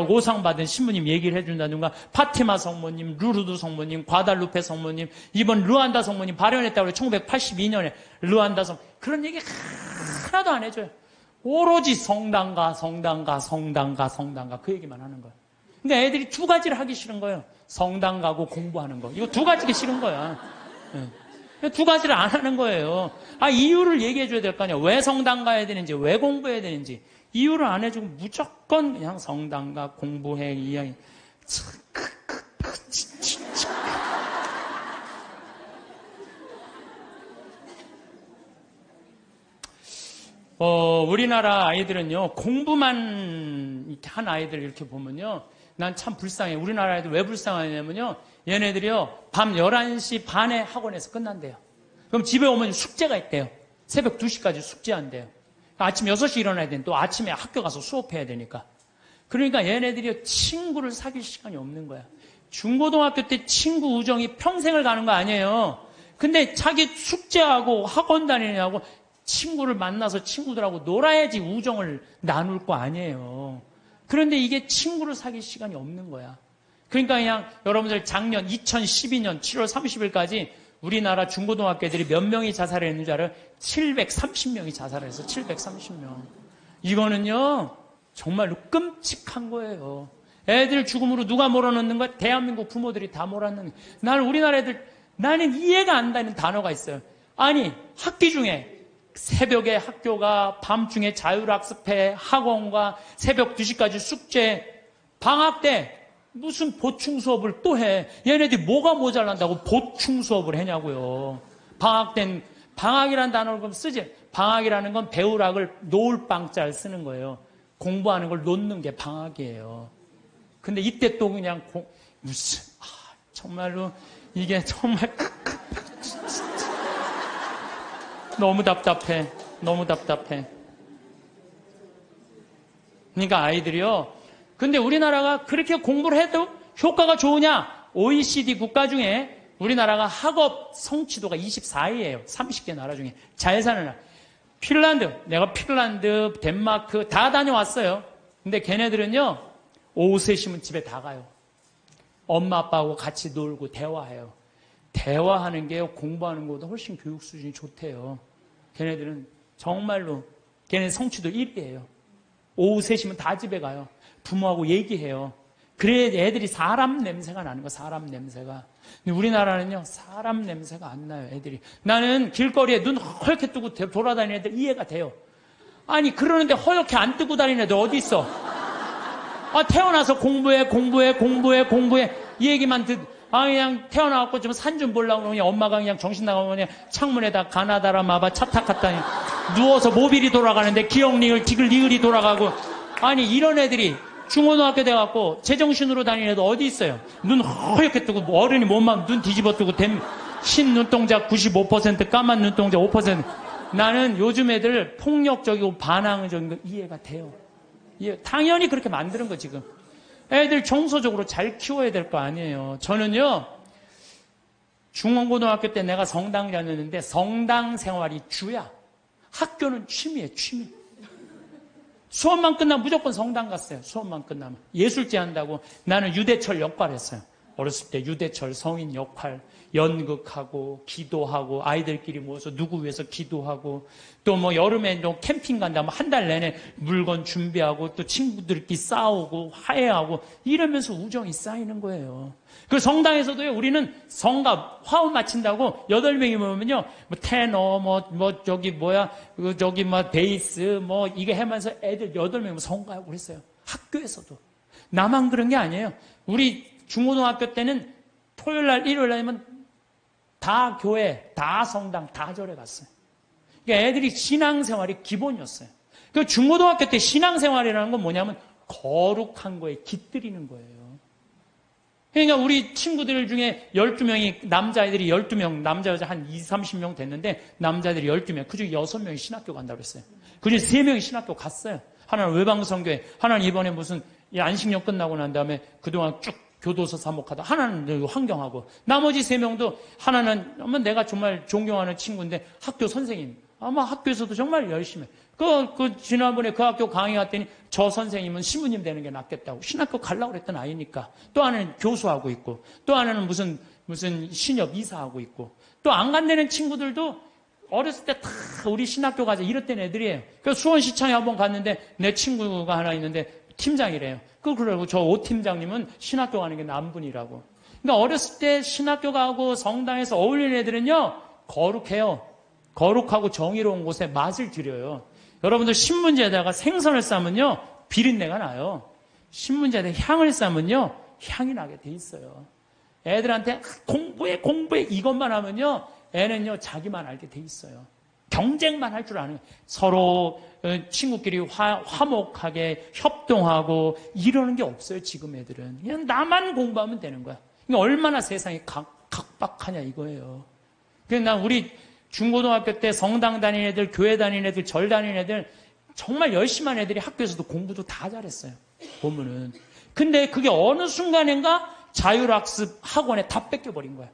오상 받은 신부님 얘기를 해 준다든가, 파티마 성모님, 루르드 성모님, 과달루페 성모님, 이번 르완다 성모님 발현했다고 그래요. 1982년에 르완다 성 그런 얘기 하나도 안 해줘요. 오로지 성당가, 성당가, 성당가, 성당가 그 얘기만 하는 거예요. 근데 애들이 두 가지를 하기 싫은 거예요. 성당 가고 공부하는 거. 이거 두 가지가 싫은 거야. 네. 두 가지를 안 하는 거예요. 이유를 얘기해 줘야 될 거 아니야. 왜 성당 가야 되는지, 왜 공부해야 되는지. 이유를 안 해주고 무조건 그냥 성당 가, 공부해, 이야기. 우리나라 아이들은요, 공부만 이렇게 한 아이들 이렇게 보면요, 난 참 불쌍해. 우리나라 아이들 왜 불쌍하냐면요, 얘네들이요, 밤 11시 반에 학원에서 끝난대요. 그럼 집에 오면 숙제가 있대요. 새벽 2시까지 숙제한대요. 아침 6시 일어나야 되는데 또 아침에 학교 가서 수업해야 되니까. 그러니까 얘네들이 친구를 사귈 시간이 없는 거야. 중고등학교 때 친구 우정이 평생을 가는 거 아니에요. 근데 자기 숙제하고 학원 다니냐고 친구를 만나서 친구들하고 놀아야지 우정을 나눌 거 아니에요. 그런데 이게 친구를 사귈 시간이 없는 거야. 그러니까 그냥 여러분들 작년 2012년 7월 30일까지 우리나라 중고등학교 애들이 몇 명이 자살했는 줄 알아요? 730명이 자살했어. 730명. 이거는요, 정말로 끔찍한 거예요. 애들 죽음으로 누가 몰아넣는 거야? 대한민국 부모들이 다 몰아넣는 거야. 나는 우리나라 애들, 나는 이해가 안 되는 단어가 있어요. 아니, 학기 중에 새벽에 학교가, 밤중에 자율학습회, 학원과 새벽 2시까지 숙제, 방학 때 무슨 보충 수업을 또 해. 얘네들이 뭐가 모자란다고 보충 수업을 하냐고요. 방학 땐, 방학이라는 단어를 그럼 쓰지. 방학이라는 건 배우락을 놓을 방자를 쓰는 거예요. 공부하는 걸 놓는 게 방학이에요. 근데 이때 또 그냥 정말로 이게 정말 너무 답답해. 너무 답답해. 그러니까 아이들이요. 근데 우리나라가 그렇게 공부를 해도 효과가 좋으냐? OECD 국가 중에 우리나라가 학업 성취도가 24위예요. 30개 나라 중에. 잘 사는 나라. 핀란드, 내가 핀란드, 덴마크 다 다녀왔어요. 근데 걔네들은요, 오후 3시면 집에 다 가요. 엄마 아빠하고 같이 놀고 대화해요. 대화하는 게요, 공부하는 것보다 훨씬 교육 수준이 좋대요. 걔네들은 정말로, 걔네 성취도 1위예요. 오후 3시면 다 집에 가요. 부모하고 얘기해요. 그래야 애들이 사람 냄새가 나는 거야, 사람 냄새가. 근데 우리나라는요, 사람 냄새가 안 나요, 애들이. 나는 길거리에 눈 허옇게 뜨고 돌아다니는 애들 이해가 돼요. 아니, 그러는데 허옇게 안 뜨고 다니는 애들 어디 있어? 태어나서 공부해. 이 얘기만 그냥 태어나갖고 좀 산 좀 보려고 그러니 엄마가 그냥 정신 나가고 그냥 창문에다 가나다라 마바 차탁갔다니 누워서 모빌이 돌아가는데 기억니을 니을이 돌아가고. 아니, 이런 애들이 중고등학교 돼갖고 제정신으로 다니는 애들 어디 있어요? 눈 허옇게 뜨고 어른이 몸만 눈 뒤집어 뜨고 흰 눈동자 95% 까만 눈동자 5%. 나는 요즘 애들 폭력적이고 반항적인 거 이해가 돼요. 당연히 그렇게 만드는 거 지금. 애들 정서적으로 잘 키워야 될 거 아니에요. 저는요, 중고등학교 때 내가 성당 다녔는데 성당 생활이 주야. 학교는 취미예요, 취미. 수업만 끝나면 무조건 성당 갔어요. 수업만 끝나면. 예술제 한다고 나는 유대철 역할 했어요. 어렸을 때 유대철 성인 역할, 연극하고 기도하고 아이들끼리 모여서 누구 위해서 기도하고 또 뭐 여름에 또 캠핑 간다면 한 달 내내 물건 준비하고 또 친구들끼리 싸우고 화해하고 이러면서 우정이 쌓이는 거예요. 그 성당에서도요, 우리는 성가 화음 마친다고 8명이 모이면요, 뭐 테너, 베이스, 이게 하면서 애들 8명이 성가하고 그랬어요. 학교에서도. 나만 그런 게 아니에요. 우리 중고등학교 때는 토요일 날, 일요일 날이면 다 교회, 다 성당, 다 절에 갔어요. 그러니까 애들이 신앙생활이 기본이었어요. 그 중고등학교 때 신앙생활이라는 건 뭐냐면 거룩한 거에 깃들이는 거예요. 그러니까 우리 친구들 중에 12명이, 남자애들이 12명, 남자, 여자 한 20, 30명 됐는데, 남자들이 12명, 그 중에 6명이 신학교 간다고 그랬어요. 그 중에 3명이 신학교 갔어요. 하나는 외방성교회, 하나는 이번에 무슨 안식년 끝나고 난 다음에 그동안 쭉 교도소 사목하다, 하나는 환경하고, 나머지 3명도 하나는 아마 내가 정말 존경하는 친구인데 학교 선생님, 아마 학교에서도 정말 열심히 해. 지난번에 그 학교 강의 갔더니 저 선생님은 신부님 되는 게 낫겠다고 신학교 가려고 그랬던 아이니까. 또 하나는 교수하고 있고, 또 하나는 무슨 신협 이사하고 있고, 또 안 간다는 친구들도 어렸을 때 다 우리 신학교 가자 이랬던 애들이에요. 그래서 수원시청에 한번 갔는데 내 친구가 하나 있는데 팀장이래요. 그러고 저 오 팀장님은 신학교 가는 게 남분이라고. 그러니까 어렸을 때 신학교 가고 성당에서 어울리는 애들은요, 거룩해요. 거룩하고 정의로운 곳에 맛을 들여요. 여러분들 신문지에다가 생선을 싸면요, 비린내가 나요. 신문지에다가 향을 싸면요, 향이 나게 돼 있어요. 애들한테 공부해 이것만 하면요, 애는요 자기만 알게 돼 있어요. 경쟁만 할 줄 아는 거예요. 서로 친구끼리 화목하게 협동하고 이러는 게 없어요. 지금 애들은 그냥 나만 공부하면 되는 거야. 그러니까 얼마나 세상이 각박하냐 이거예요. 그러니까 우리 중고등학교 때 성당 다니는 애들, 교회 다니는 애들, 절 다니는 애들, 정말 열심히 한 애들이 학교에서도 공부도 다 잘했어요. 보면은. 근데 그게 어느 순간인가 자율학습 학원에 다 뺏겨버린 거야.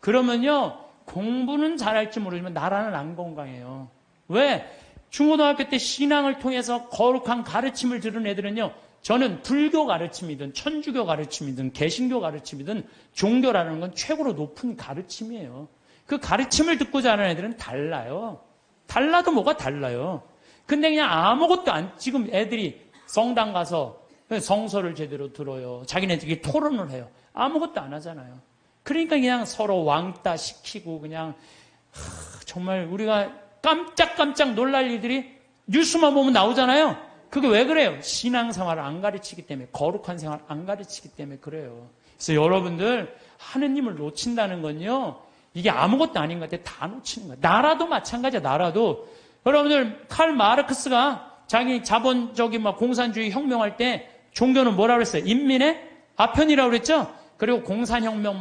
그러면요, 공부는 잘할지 모르지만 나라는 안 건강해요. 왜? 중고등학교 때 신앙을 통해서 거룩한 가르침을 들은 애들은요, 저는 불교 가르침이든 천주교 가르침이든 개신교 가르침이든 종교라는 건 최고로 높은 가르침이에요. 그 가르침을 듣고 자란 애들은 달라요. 달라도 뭐가 달라요. 근데 그냥 아무것도 지금 애들이 성당 가서 성서를 제대로 들어요. 자기네들끼리 토론을 해요. 아무것도 안 하잖아요. 그러니까 그냥 서로 왕따 시키고 그냥 정말 우리가 깜짝깜짝 놀랄 일들이 뉴스만 보면 나오잖아요. 그게 왜 그래요? 신앙생활을 안 가르치기 때문에, 거룩한 생활을 안 가르치기 때문에 그래요. 그래서 여러분들 하느님을 놓친다는 건요, 이게 아무것도 아닌 것 같아. 다 놓치는 거야. 나라도 마찬가지야. 나라도. 여러분들 칼 마르크스가 자기 자본적인 공산주의 혁명할 때 종교는 뭐라고 그랬어요? 인민의 아편이라고 그랬죠? 그리고 공산혁명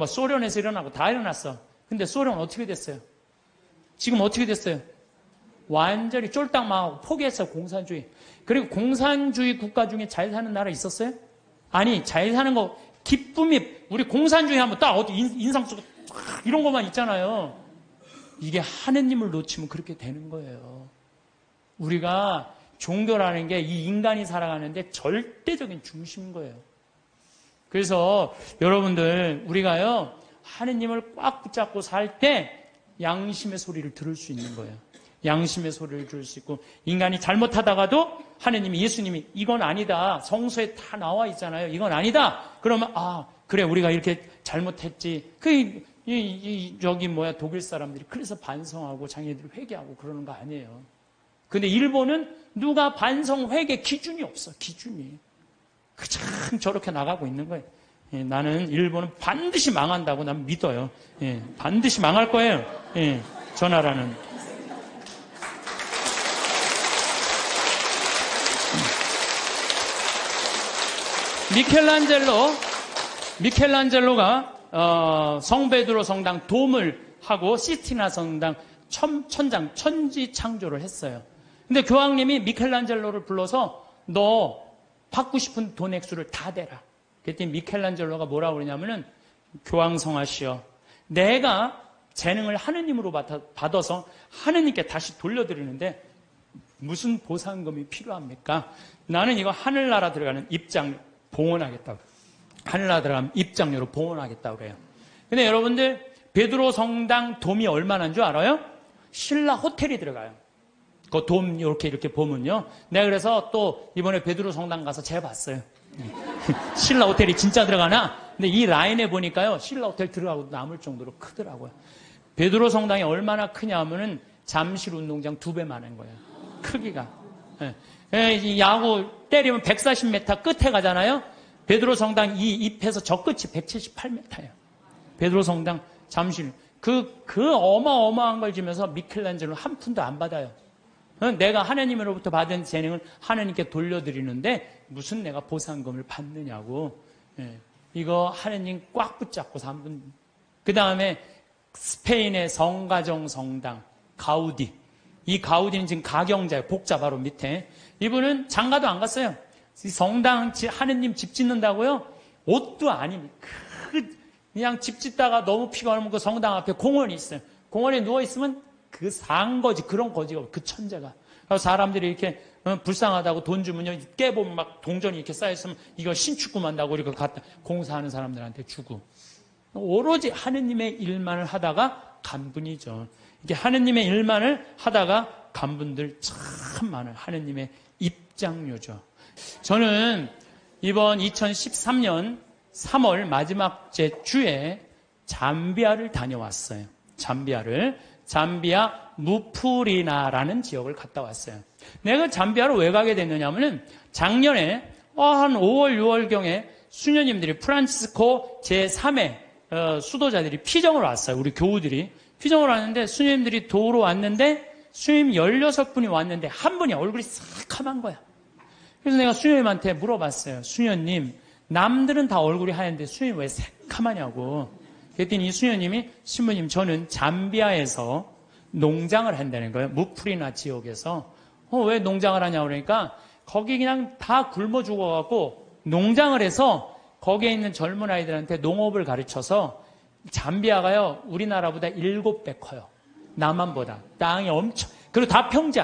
소련에서 일어나고 다 일어났어. 근데 소련은 어떻게 됐어요? 지금 어떻게 됐어요? 완전히 쫄딱 망하고 포기했어요. 공산주의. 그리고 공산주의 국가 중에 잘 사는 나라 있었어요? 아니, 잘 사는 거 기쁨이, 우리 공산주의 하면 딱 어디 인상 쓰고 이런 것만 있잖아요. 이게 하느님을 놓치면 그렇게 되는 거예요. 우리가 종교라는 게 이 인간이 살아가는데 절대적인 중심인 거예요. 그래서 여러분들, 우리가요, 하느님을 꽉 붙잡고 살 때 양심의 소리를 들을 수 있는 거예요. 양심의 소리를 들을 수 있고, 인간이 잘못하다가도 하느님이, 예수님이 이건 아니다, 성서에 다 나와 있잖아요. 이건 아니다. 그러면 그래, 우리가 이렇게 잘못했지. 독일 사람들이 그래서 반성하고 자기네들 회개하고 그러는 거 아니에요. 근데 일본은 누가 반성 회개 기준이 없어. 기준이. 그냥 저렇게 나가고 있는 거예요. 예, 나는 일본은 반드시 망한다고 난 믿어요. 예, 반드시 망할 거예요. 예, 저 나라는. 미켈란젤로가 성베드로 성당 돔을 하고 시스티나 성당 천지 창조를 했어요. 근데 교황님이 미켈란젤로를 불러서 너 받고 싶은 돈 액수를 다 대라. 그랬더니 미켈란젤로가 뭐라고 그러냐면은, 교황 성하시여, 내가 재능을 하느님으로 받아서 하느님께 다시 돌려드리는데 무슨 보상금이 필요합니까? 나는 이거 하늘나라 들어가는 입장 봉헌하겠다고. 하늘나라 들어가면 입장료로 봉헌하겠다고 그래요. 근데 여러분들 베드로 성당 돔이 얼마나인 줄 알아요? 신라 호텔이 들어가요. 그 돔 이렇게 보면요. 내가 그래서 또 이번에 베드로 성당 가서 재봤어요. 신라 호텔이 진짜 들어가나? 근데 이 라인에 보니까요. 신라 호텔 들어가고 남을 정도로 크더라고요. 베드로 성당이 얼마나 크냐 하면은 잠실 운동장 2배 많은 거예요. 크기가. 이 야구 때리면 140m 끝에 가잖아요. 베드로 성당 이 잎에서 저 끝이 178m예요. 베드로 성당 잠실. 그 어마어마한 걸 지면서 미켈란젤로는 한 푼도 안 받아요. 내가 하나님으로부터 받은 재능을 하나님께 돌려드리는데 무슨 내가 보상금을 받느냐고. 이거 하나님 꽉 붙잡고 3분. 그 다음에 스페인의 성가정 성당 가우디. 이 가우디는 지금 가경자예요. 복자 바로 밑에. 이분은 장가도 안 갔어요. 이 성당 하느님 집 짓는다고요? 옷도 아닙니다. 그냥 집 짓다가 너무 피곤하면 그 성당 앞에 공원이 있어요. 공원에 누워있으면 그 산거지, 그런 거지가, 그 천재가. 그래서 사람들이 이렇게 불쌍하다고 돈 주면요, 깨보면 막 동전이 이렇게 쌓여있으면 이거 신축구 만다고 이렇게 갖다 공사하는 사람들한테 주고. 오로지 하느님의 일만을 하다가 간 분이죠. 이게 하느님의 일만을 하다가 간 분들 참 많아요. 하느님의 입장료죠. 저는 이번 2013년 3월 마지막 주에 잠비아를 다녀왔어요. 잠비아 무프리나라는 지역을 갔다 왔어요. 내가 잠비아로 왜 가게 됐느냐면은 작년에 한 5월, 6월경에 수녀님들이 프란치스코 제3의 수도자들이 피정을 왔어요. 우리 교우들이 피정을 왔는데 수녀님들이 도우러 왔는데 수녀님 16분이 왔는데 한 분이 얼굴이 새카만 거야. 그래서 내가 수녀님한테 물어봤어요. 수녀님, 남들은 다 얼굴이 하얀데 수녀님 왜 새카마냐고. 그랬더니 이 수녀님이 신부님 저는 잠비아에서 농장을 한다는 거예요. 무프리나 지역에서. 왜 농장을 하냐고 그러니까 거기 그냥 다 굶어 죽어갖고 농장을 해서 거기에 있는 젊은 아이들한테 농업을 가르쳐서 잠비아가요 우리나라보다 7배 커요. 남한보다. 땅이 엄청. 그리고 다 평지.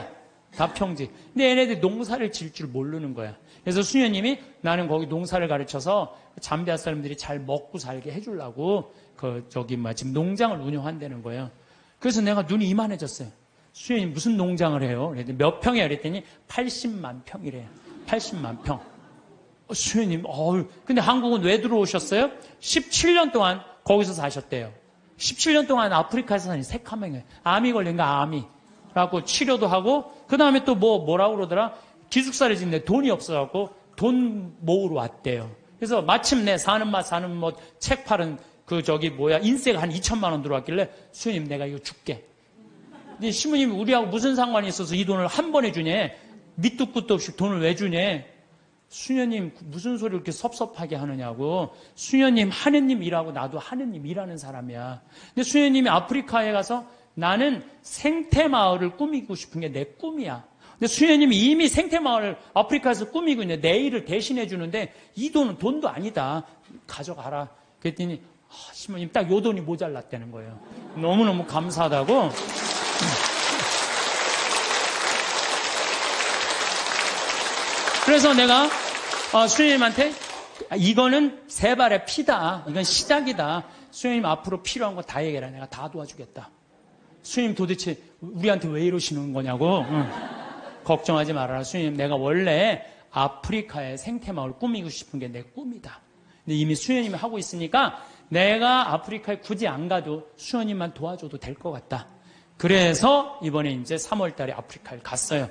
근데 얘네들이 농사를 지을 줄 모르는 거야. 그래서 수녀님이 나는 거기 농사를 가르쳐서 잠비아 사람들이 잘 먹고 살게 해주려고 지금 농장을 운영한다는 거예요. 그래서 내가 눈이 이만해졌어요. 수녀님 무슨 농장을 해요? 그랬더니 몇 평이야? 그랬더니 80만 평이래요. 80만 평. 수녀님, 근데 한국은 왜 들어오셨어요? 17년 동안 거기서 사셨대요. 17년 동안 아프리카에서 사니 새카맹이에요. 암이 걸린 거 암이. 그래갖고 치료도 하고, 그 다음에 또 뭐라고 그러더라? 기숙사를 짓는데 돈이 없어갖고 돈 모으러 왔대요. 그래서 마침내 사는 맛 책 팔은 인세가 한 2천만 원 들어왔길래 수녀님 내가 이거 줄게. 근데 신부님이 우리하고 무슨 상관이 있어서 이 돈을 한 번에 주냐? 밑도 끝도 없이 돈을 왜 주냐? 수녀님 무슨 소리를 이렇게 섭섭하게 하느냐고. 수녀님 하느님 일하고 나도 하느님 일하는 사람이야. 근데 수녀님이 아프리카에 가서 나는 생태마을을 꾸미고 싶은 게 내 꿈이야. 근데 수녀님이 이미 생태마을을 아프리카에서 꾸미고 있는데 내 일을 대신해 주는데 이 돈은 돈도 아니다. 가져가라. 그랬더니 신부님 딱 요 돈이 모자랐다는 거예요. 너무너무 감사하다고. 그래서 내가 수녀님한테 이거는 세 발의 피다. 이건 시작이다. 수녀님 앞으로 필요한 거 다 얘기해라. 내가 다 도와주겠다. 수녀님 도대체 우리한테 왜 이러시는 거냐고. 걱정하지 말아라. 수녀님 내가 원래 아프리카의 생태마을 꾸미고 싶은 게 내 꿈이다. 근데 이미 수녀님이 하고 있으니까 내가 아프리카에 굳이 안 가도 수녀님만 도와줘도 될 것 같다. 그래서 이번에 이제 3월 달에 아프리카에 갔어요.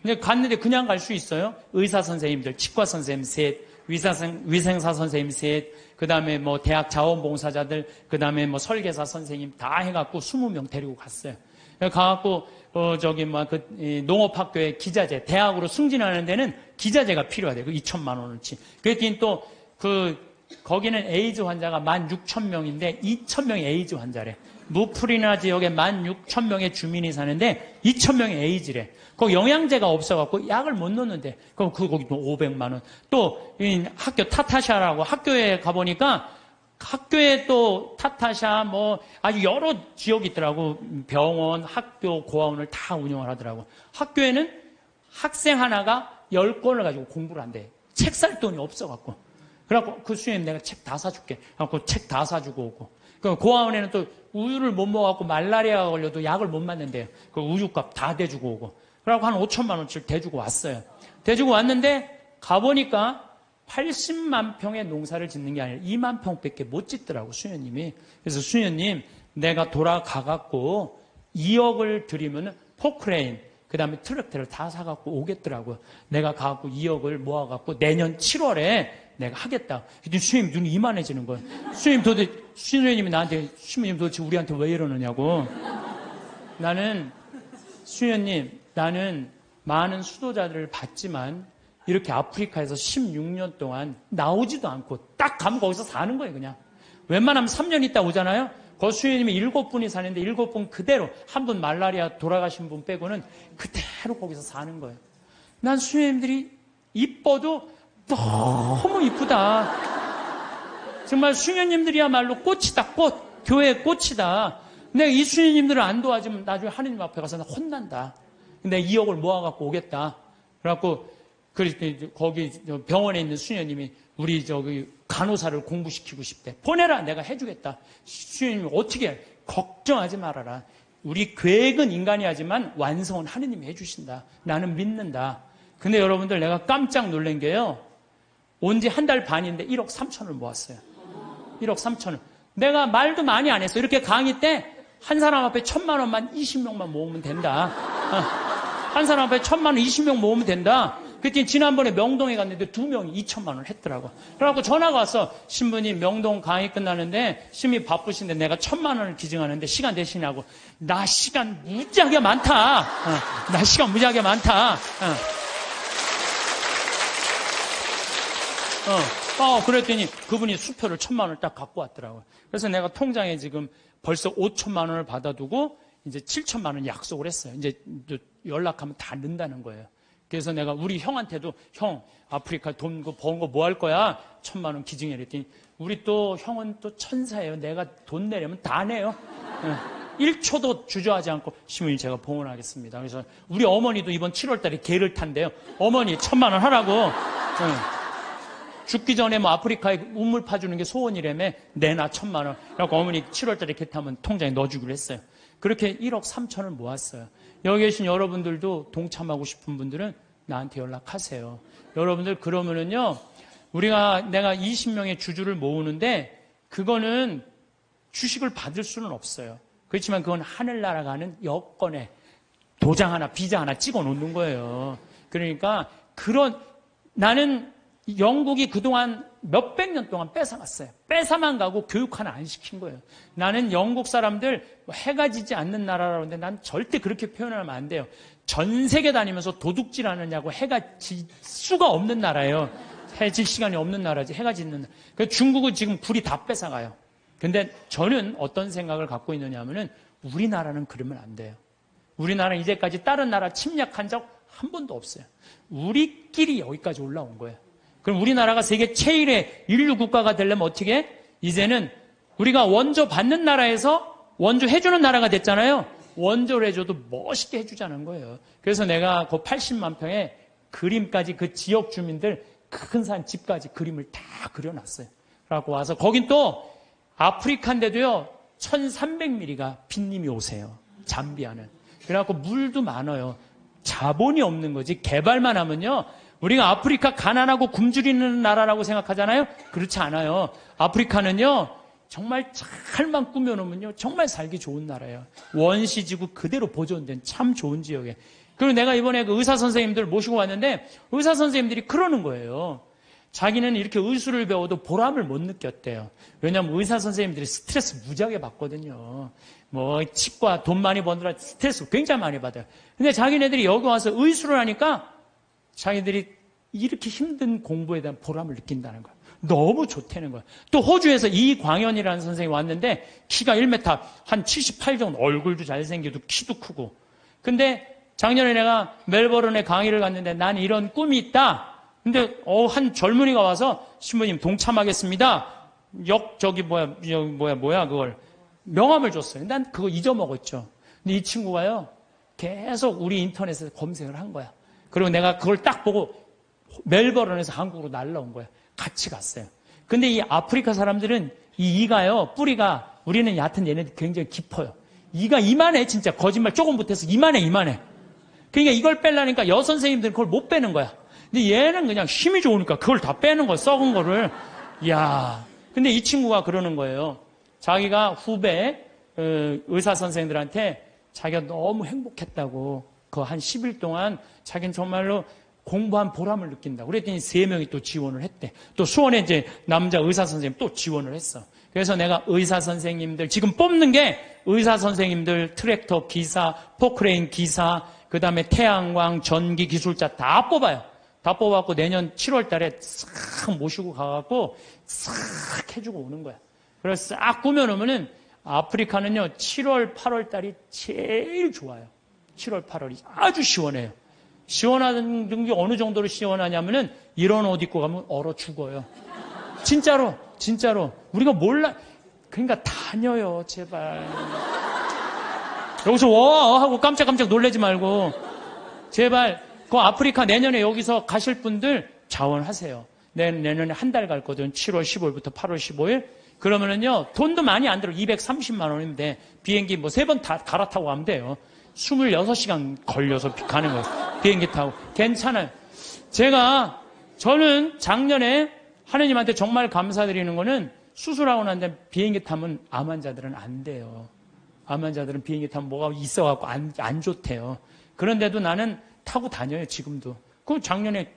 근데 갔는데 그냥 갈 수 있어요? 의사 선생님들, 치과 선생님 셋, 위생사 선생님 셋, 그 다음에 대학 자원봉사자들, 그 다음에 설계사 선생님 다 해갖고 20명 데리고 갔어요. 가갖고, 농업학교에 기자재, 대학으로 승진하는 데는 기자재가 필요하대요. 2천만 원어치. 그랬더니 또, 거기는 에이즈 환자가 16,000명인데 2,000명이 에이즈 환자래. 무프리나 지역에 16,000명의 주민이 사는데 2,000명이 에이즈래. 거기 영양제가 없어갖고 약을 못 넣는데. 그럼 거기 또 500만 원. 또 학교 타타샤라고 학교에 가보니까 학교에 또 타타샤 아주 여러 지역이 있더라고. 병원, 학교, 고아원을 다 운영을 하더라고. 학교에는 학생 하나가 10권을 가지고 공부를 한대. 책 살 돈이 없어갖고. 그래갖고 그 수녀님 내가 책 다 사줄게. 그래갖고 책 다 사주고 오고. 그 고아원에는 또 우유를 못 먹어갖고 말라리아가 걸려도 약을 못 맞는데요. 그 우유값 다 대주고 오고. 그래갖고 한 5천만 원씩 대주고 왔어요. 대주고 왔는데 가보니까 80만 평의 농사를 짓는 게 아니라 2만 평밖에 못 짓더라고, 수녀님이. 그래서 수녀님, 내가 돌아가갖고 2억을 드리면 포크레인, 그 다음에 트랙터를 다 사갖고 오겠더라고요. 내가 가갖고 2억을 모아갖고 내년 7월에 내가 하겠다. 그랬더니 수녀님 눈이 이만해지는 거예요. 수녀님이 나한테, 수녀님 도대체 우리한테 왜 이러느냐고. 수녀님, 나는 많은 수도자들을 봤지만 이렇게 아프리카에서 16년 동안 나오지도 않고 딱 가면 거기서 사는 거예요, 그냥. 웬만하면 3년 있다 오잖아요. 그 수녀님이 7분이 사는데 7분 그대로, 한 분 말라리아 돌아가신 분 빼고는 그대로 거기서 사는 거예요. 난 수녀님들이 이뻐도 너무 이쁘다. 정말 수녀님들이야말로 꽃이다, 꽃. 교회의 꽃이다. 내가 이 수녀님들을 안 도와주면 나중에 하느님 앞에 가서 나 혼난다. 내가 2억을 모아갖고 오겠다. 그래갖고 거기 병원에 있는 수녀님이 우리 간호사를 공부시키고 싶대. 보내라, 내가 해주겠다. 수녀님이 어떻게 해? 걱정하지 말아라. 우리 계획은 인간이 하지만 완성은 하느님이 해주신다. 나는 믿는다. 근데 여러분들 내가 깜짝 놀란 게요. 온 지 한 달 반인데 1억 3천을 모았어요. 1억 3천을. 내가 말도 많이 안 했어. 이렇게 강의 때 한 사람 앞에 1,000만 원만 20명만 모으면 된다. 한 사람 앞에 1,000만 원 20명 모으면 된다. 그때 지난번에 명동에 갔는데 2명이 2,000만 원을 했더라고. 그래갖고 전화가 왔어. 신부님, 명동 강의 끝나는데 신부님 바쁘신데 내가 1,000만 원을 기증하는데 시간 되시냐고. 나 시간 무지하게 많다. 나 시간 무지하게 많다. 그랬더니 그분이 수표를 1,000만 원을 딱 갖고 왔더라고요. 그래서 내가 통장에 지금 벌써 5천만 원을 받아두고 이제 7천만 원 약속을 했어요. 이제 연락하면 다 넣는다는 거예요. 그래서 내가 우리 형한테도 형, 아프리카 돈 번 거 뭐 할 거야? 1,000만 원 기증해. 그랬더니 우리 또 형은 또 천사예요. 내가 돈 내려면 다 내요. 1초도 주저하지 않고 신부님 제가 봉헌하겠습니다. 그래서 우리 어머니도 이번 7월 달에 개를 탄대요. 어머니 1,000만 원 하라고. 죽기 전에 뭐 아프리카에 우물 파주는 게 소원이라며 내놔 1,000만 원. 그래서 어머니 7월 달에 개 타면 통장에 넣어주기로 했어요. 그렇게 1억 3천을 모았어요. 여기 계신 여러분들도 동참하고 싶은 분들은 나한테 연락하세요. 여러분들 그러면은요, 내가 20명의 주주를 모으는데 그거는 주식을 받을 수는 없어요. 그렇지만 그건 하늘나라 가는 여권에 도장 하나, 비자 하나 찍어 놓는 거예요. 그러니까 나는 영국이 그동안 몇백 년 동안 뺏어갔어요. 뺏어만 가고 교육 하나 안 시킨 거예요. 나는 영국 사람들 해가 지지 않는 나라라고 하는데 난 절대 그렇게 표현하면 안 돼요. 전 세계 다니면서 도둑질 하느냐고 해가 질 수가 없는 나라예요. 해 질 시간이 없는 나라지, 해가 짓는 나라. 그래서 중국은 지금 굴이 다 뺏어가요. 근데 저는 어떤 생각을 갖고 있느냐 하면은 우리나라는 그러면 안 돼요. 우리나라는 이제까지 다른 나라 침략한 적 한 번도 없어요. 우리끼리 여기까지 올라온 거예요. 그럼 우리나라가 세계 최일의 인류 국가가 되려면 어떻게 해? 이제는 우리가 원조 받는 나라에서 원조 해주는 나라가 됐잖아요. 원조를 해줘도 멋있게 해주자는 거예요. 그래서 내가 그 80만 평에 그림까지 그 지역 주민들 큰 산 집까지 그림을 다 그려놨어요. 그래갖고 와서 거긴 또 아프리카인데도요 1300mm가 빈님이 오세요. 잠비아는. 그래갖고 물도 많아요. 자본이 없는 거지. 개발만 하면요. 우리가 아프리카 가난하고 굶주리는 나라라고 생각하잖아요. 그렇지 않아요. 아프리카는요. 정말 잘만 꾸며놓으면요. 정말 살기 좋은 나라예요. 원시지구 그대로 보존된 참 좋은 지역에. 그리고 내가 이번에 그 의사 선생님들 모시고 왔는데 의사 선생님들이 그러는 거예요. 자기는 이렇게 의술을 배워도 보람을 못 느꼈대요. 왜냐하면 의사 선생님들이 스트레스 무지하게 받거든요. 뭐 치과 돈 많이 버느라 스트레스 굉장히 많이 받아요. 근데 자기네들이 여기 와서 의술을 하니까 자기들이 이렇게 힘든 공부에 대한 보람을 느낀다는 거예요. 너무 좋다는 거예요. 또 호주에서 이광현이라는 선생님이 왔는데 키가 1m 한 78 정도, 얼굴도 잘생기고 키도 크고. 근데 작년에 내가 멜버른에 강의를 갔는데 난 이런 꿈이 있다. 근데 한 젊은이가 와서 신부님 동참하겠습니다. 그걸 명함을 줬어요. 난 그거 잊어먹었죠. 근데 이 친구가요 계속 우리 인터넷에서 검색을 한 거야. 그리고 내가 그걸 딱 보고 멜버른에서 한국으로 날라온 거야. 같이 갔어요. 근데 이 아프리카 사람들은 이 이가요, 뿌리가, 우리는 얕은 얘네들 굉장히 깊어요. 이가 이만해, 진짜. 거짓말 조금 못해서 이만해. 그러니까 이걸 빼려니까 여선생님들은 그걸 못 빼는 거야. 근데 얘는 그냥 힘이 좋으니까 그걸 다 빼는 거야, 썩은 거를. 이야. 근데 이 친구가 그러는 거예요. 자기가 후배, 의사 선생들한테 자기가 너무 행복했다고, 그 한 10일 동안 자기는 정말로 공부한 보람을 느낀다고. 그랬더니 3명이 또 지원을 했대. 또 수원에 이제 남자 의사 선생님 또 지원을 했어. 그래서 내가 의사 선생님들, 지금 뽑는 게 의사 선생님들, 트랙터 기사, 포크레인 기사, 그 다음에 태양광, 전기 기술자 다 뽑아요. 다 뽑아갖고 내년 7월 달에 싹 모시고 가갖고 싹 해주고 오는 거야. 그래서 싹 꾸며놓으면은 아프리카는요, 7월, 8월 달이 제일 좋아요. 7월, 8월이 아주 시원해요. 시원한 게 어느 정도로 시원하냐면은 이런 옷 입고 가면 얼어 죽어요. 진짜로. 우리가 몰라. 그러니까 다녀요, 제발. 여기서 와! 하고 깜짝깜짝 놀라지 말고. 제발, 그 아프리카 내년에 여기서 가실 분들 자원하세요. 내년에 한 달 갈 거든. 7월 15일부터 8월 15일. 그러면은요, 돈도 많이 안 들어. 230만 원이면 돼. 비행기 뭐 3번 다 갈아타고 가면 돼요. 26시간 걸려서 가는 거예요. 비행기 타고. 괜찮아요. 저는 작년에 하느님한테 정말 감사드리는 거는 수술하고 난 다음에 비행기 타면 암 환자들은 안 돼요. 암 환자들은 비행기 타면 뭐가 있어갖고 안 좋대요. 그런데도 나는 타고 다녀요, 지금도. 그 작년에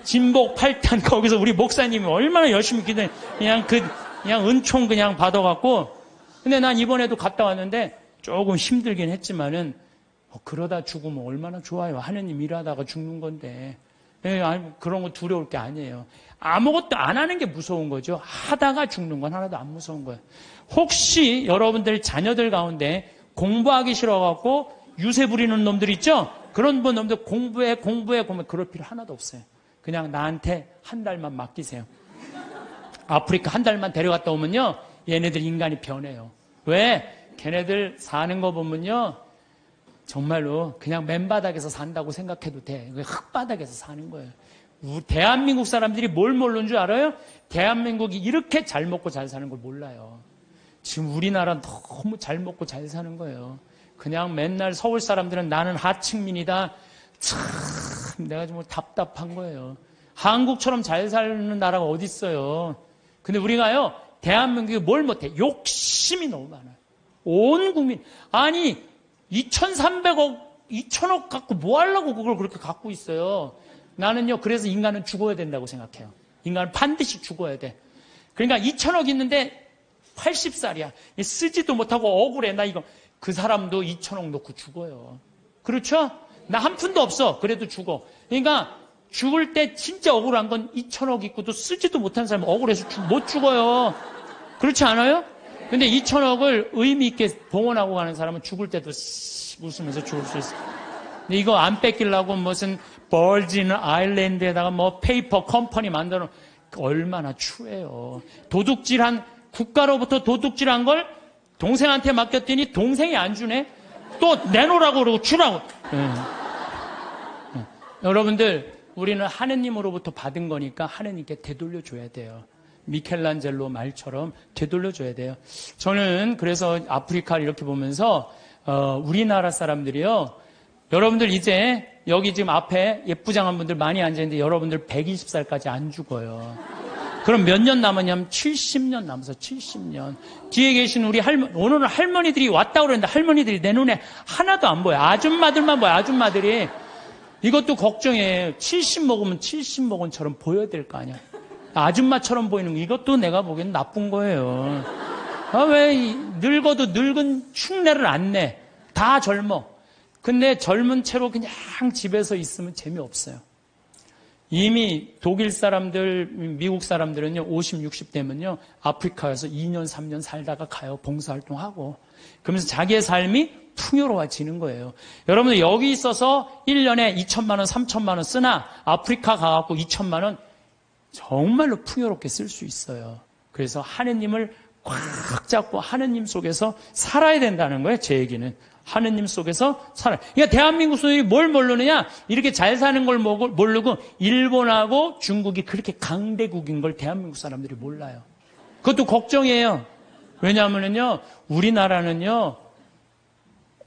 진복 8탄 거기서 우리 목사님이 얼마나 열심히 기도해. 그냥 은총 그냥 받아갖고. 근데 난 이번에도 갔다 왔는데 조금 힘들긴 했지만은 그러다 죽으면 얼마나 좋아요. 하느님 일하다가 죽는 건데. 그런 거 두려울 게 아니에요. 아무것도 안 하는 게 무서운 거죠. 하다가 죽는 건 하나도 안 무서운 거예요. 혹시 여러분들 자녀들 가운데 공부하기 싫어갖고 유세 부리는 놈들 있죠? 그런 놈들 공부해 그럴 필요 하나도 없어요. 그냥 나한테 한 달만 맡기세요. 아프리카 한 달만 데려갔다 오면요, 얘네들 인간이 변해요. 왜? 걔네들 사는 거 보면요, 정말로 그냥 맨바닥에서 산다고 생각해도 돼. 흙바닥에서 사는 거예요. 대한민국 사람들이 뭘 모르는 줄 알아요? 대한민국이 이렇게 잘 먹고 잘 사는 걸 몰라요. 지금 우리나라 너무 잘 먹고 잘 사는 거예요. 그냥 맨날 서울 사람들은 나는 하층민이다. 참 내가 정말 답답한 거예요. 한국처럼 잘 사는 나라가 어디 있어요. 근데 우리가요, 대한민국이 뭘 못해? 욕심이 너무 많아요. 온 국민. 아니 2,300억 2,000억 갖고 뭐 하려고 그걸 그렇게 갖고 있어요. 나는요, 그래서 인간은 죽어야 된다고 생각해요. 인간은 반드시 죽어야 돼. 그러니까 2,000억 있는데 80살이야. 쓰지도 못하고 억울해. 나 이거. 그 사람도 2,000억 놓고 죽어요. 그렇죠? 나 한 푼도 없어. 그래도 죽어. 그러니까 죽을 때 진짜 억울한 건 2,000억 있고도 쓰지도 못한 사람은 억울해서 못 죽어요. 그렇지 않아요? 근데 2,000억을 의미 있게 봉헌하고 가는 사람은 죽을 때도 웃으면서 죽을 수 있어요. 근데 이거 안 뺏기려고 무슨 버진 아일랜드에다가 뭐 페이퍼 컴퍼니 만들어, 얼마나 추해요. 국가로부터 도둑질한 걸 동생한테 맡겼더니 동생이 안 주네? 또 내놓으라고 그러고 주라고. 여러분들, 우리는 하느님으로부터 받은 거니까 하느님께 되돌려줘야 돼요. 미켈란젤로 말처럼 되돌려줘야 돼요. 저는 그래서 아프리카를 이렇게 보면서 우리나라 사람들이요, 여러분들 이제 여기 지금 앞에 예쁘장한 분들 많이 앉아있는데 여러분들 120살까지 안 죽어요. 그럼 몇 년 남았냐면 70년 남아서 70년. 뒤에 계신 우리 오늘은 할머니들이 왔다고 그러는데 할머니들이 내 눈에 하나도 안 보여. 아줌마들만 보여, 아줌마들이. 이것도 걱정이에요. 70 먹으면 70 먹은처럼 보여야 될 거 아니야. 아줌마처럼 보이는 거, 이것도 내가 보기엔 나쁜 거예요. 왜 늙어도 늙은 흉내를 안 내. 다 젊어. 근데 젊은 채로 그냥 집에서 있으면 재미없어요. 이미 독일 사람들, 미국 사람들은요, 50, 60 되면요, 아프리카에서 2년, 3년 살다가 가요. 봉사활동하고. 그러면서 자기의 삶이 풍요로워지는 거예요. 여러분들 여기 있어서 1년에 2천만 원, 3천만 원 쓰나 아프리카 가갖고 2천만 원 정말로 풍요롭게 쓸 수 있어요. 그래서 하느님을 꽉 잡고 하느님 속에서 살아야 된다는 거예요, 제 얘기는. 하느님 속에서 살아요. 그러니까 대한민국 소년이 뭘 모르느냐? 이렇게 잘 사는 걸 모르고 일본하고 중국이 그렇게 강대국인 걸 대한민국 사람들이 몰라요. 그것도 걱정이에요. 왜냐하면요, 우리나라는요,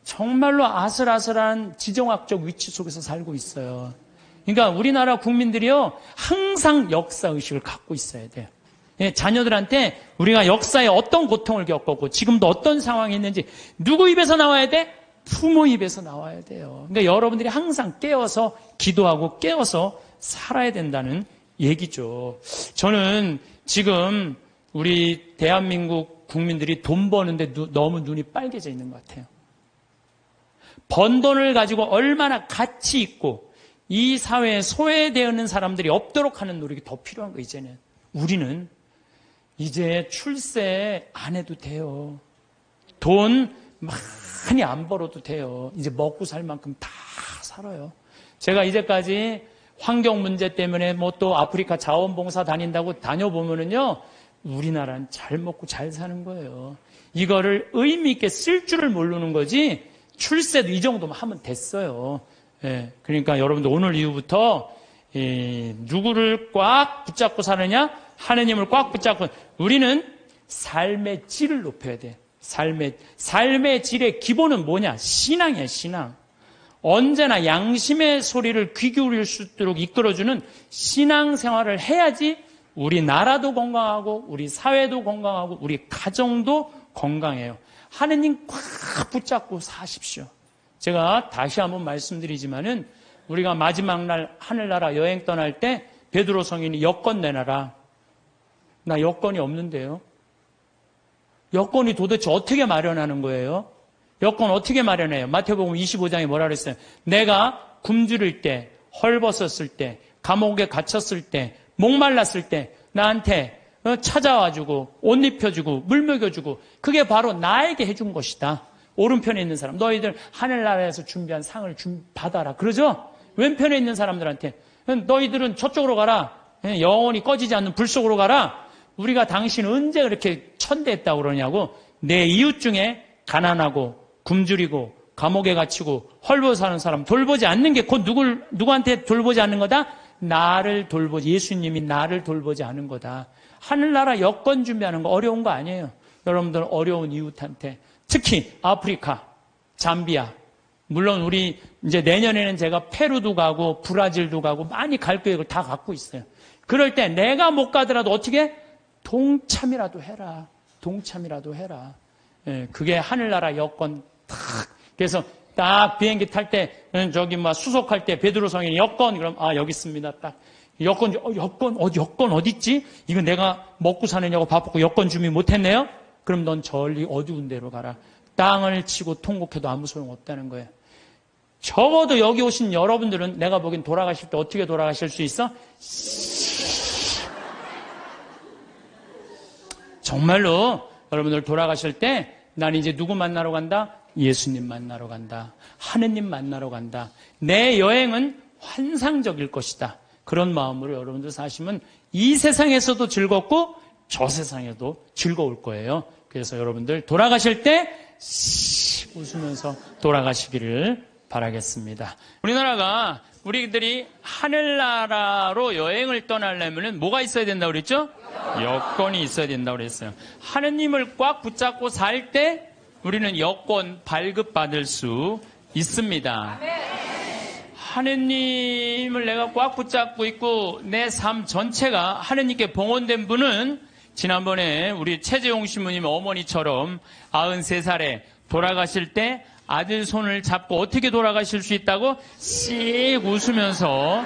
정말로 아슬아슬한 지정학적 위치 속에서 살고 있어요. 그러니까 우리나라 국민들이요, 항상 역사의식을 갖고 있어야 돼요. 예, 자녀들한테 우리가 역사에 어떤 고통을 겪었고 지금도 어떤 상황이 있는지 누구 입에서 나와야 돼? 부모 입에서 나와야 돼요. 그러니까 여러분들이 항상 깨어서 기도하고 깨어서 살아야 된다는 얘기죠. 저는 지금 우리 대한민국 국민들이 돈 버는데 너무 눈이 빨개져 있는 것 같아요. 번 돈을 가지고 얼마나 가치 있고 이 사회에 소외되어 있는 사람들이 없도록 하는 노력이 더 필요한 거. 이제는 우리는 이제 출세 안 해도 돼요. 돈 많이 안 벌어도 돼요. 이제 먹고 살 만큼 다 살아요. 제가 이제까지 환경 문제 때문에 뭐 또 아프리카 자원봉사 다닌다고 다녀보면은요, 우리나라는 잘 먹고 잘 사는 거예요. 이거를 의미 있게 쓸 줄을 모르는 거지, 출세도 이 정도만 하면 됐어요. 예, 그러니까 여러분들 오늘 이후부터 누구를 꽉 붙잡고 사느냐? 하느님을 꽉 붙잡고. 우리는 삶의 질을 높여야 돼. 삶의 질의 기본은 뭐냐? 신앙이에요, 신앙. 언제나 양심의 소리를 귀 기울일 수 있도록 이끌어주는 신앙 생활을 해야지 우리 나라도 건강하고 우리 사회도 건강하고 우리 가정도 건강해요. 하느님 꽉 붙잡고 사십시오. 제가 다시 한번 말씀드리지만은 우리가 마지막 날 하늘나라 여행 떠날 때 베드로 성인이 여권 내놔라. 나 여권이 없는데요. 여권이 도대체 어떻게 마련하는 거예요? 여권 어떻게 마련해요? 마태복음 25장에 뭐라 그랬어요? 내가 굶주릴 때, 헐벗었을 때, 감옥에 갇혔을 때, 목말랐을 때 나한테 찾아와주고 옷 입혀주고 물 먹여주고 그게 바로 나에게 해준 것이다. 오른편에 있는 사람, 너희들 하늘나라에서 준비한 상을 받아라. 그러죠? 왼편에 있는 사람들한테 너희들은 저쪽으로 가라. 영원히 꺼지지 않는 불 속으로 가라. 우리가 당신 언제 그렇게 천대했다고 그러냐고. 내 이웃 중에 가난하고 굶주리고 감옥에 갇히고 헐벗어 사는 사람 돌보지 않는 게 곧 누구한테 돌보지 않는 거다? 나를 돌보지, 예수님이 나를 돌보지 않은 거다. 하늘나라 여권 준비하는 거 어려운 거 아니에요. 여러분들 어려운 이웃한테, 특히 아프리카, 잠비아, 물론 우리 이제 내년에는 제가 페루도 가고 브라질도 가고 많이 갈 계획을 다 갖고 있어요. 그럴 때 내가 못 가더라도 어떻게? 동참이라도 해라. 동참이라도 해라. 예, 그게 하늘나라 여권 탁. 그래서 딱 비행기 탈 때, 저기 수속할 때 베드로 성인이 여권, 그럼 여기 있습니다. 딱. 여권 어디 있지? 이거 내가 먹고 사느냐고 바쁘고 여권 준비 못 했네요? 그럼 넌 저리 어두운 데로 가라. 땅을 치고 통곡해도 아무 소용 없다는 거예요. 적어도 여기 오신 여러분들은 내가 보기엔 돌아가실 때 어떻게 돌아가실 수 있어? 정말로 여러분들 돌아가실 때 난 이제 누구 만나러 간다? 예수님 만나러 간다. 하느님 만나러 간다. 내 여행은 환상적일 것이다. 그런 마음으로 여러분들 사시면 이 세상에서도 즐겁고 저 세상에도 즐거울 거예요. 그래서 여러분들 돌아가실 때 웃으면서 돌아가시기를 바라겠습니다. 우리나라가 우리들이 하늘나라로 여행을 떠나려면 뭐가 있어야 된다고 그랬죠? 여권이 있어야 된다고 그랬어요. 하느님을 꽉 붙잡고 살 때 우리는 여권 발급받을 수 있습니다. 하느님을 내가 꽉 붙잡고 있고 내 삶 전체가 하느님께 봉헌된 분은 지난번에 우리 최재용 신부님 어머니처럼 93살에 돌아가실 때 아들 손을 잡고 어떻게 돌아가실 수 있다고 씩 웃으면서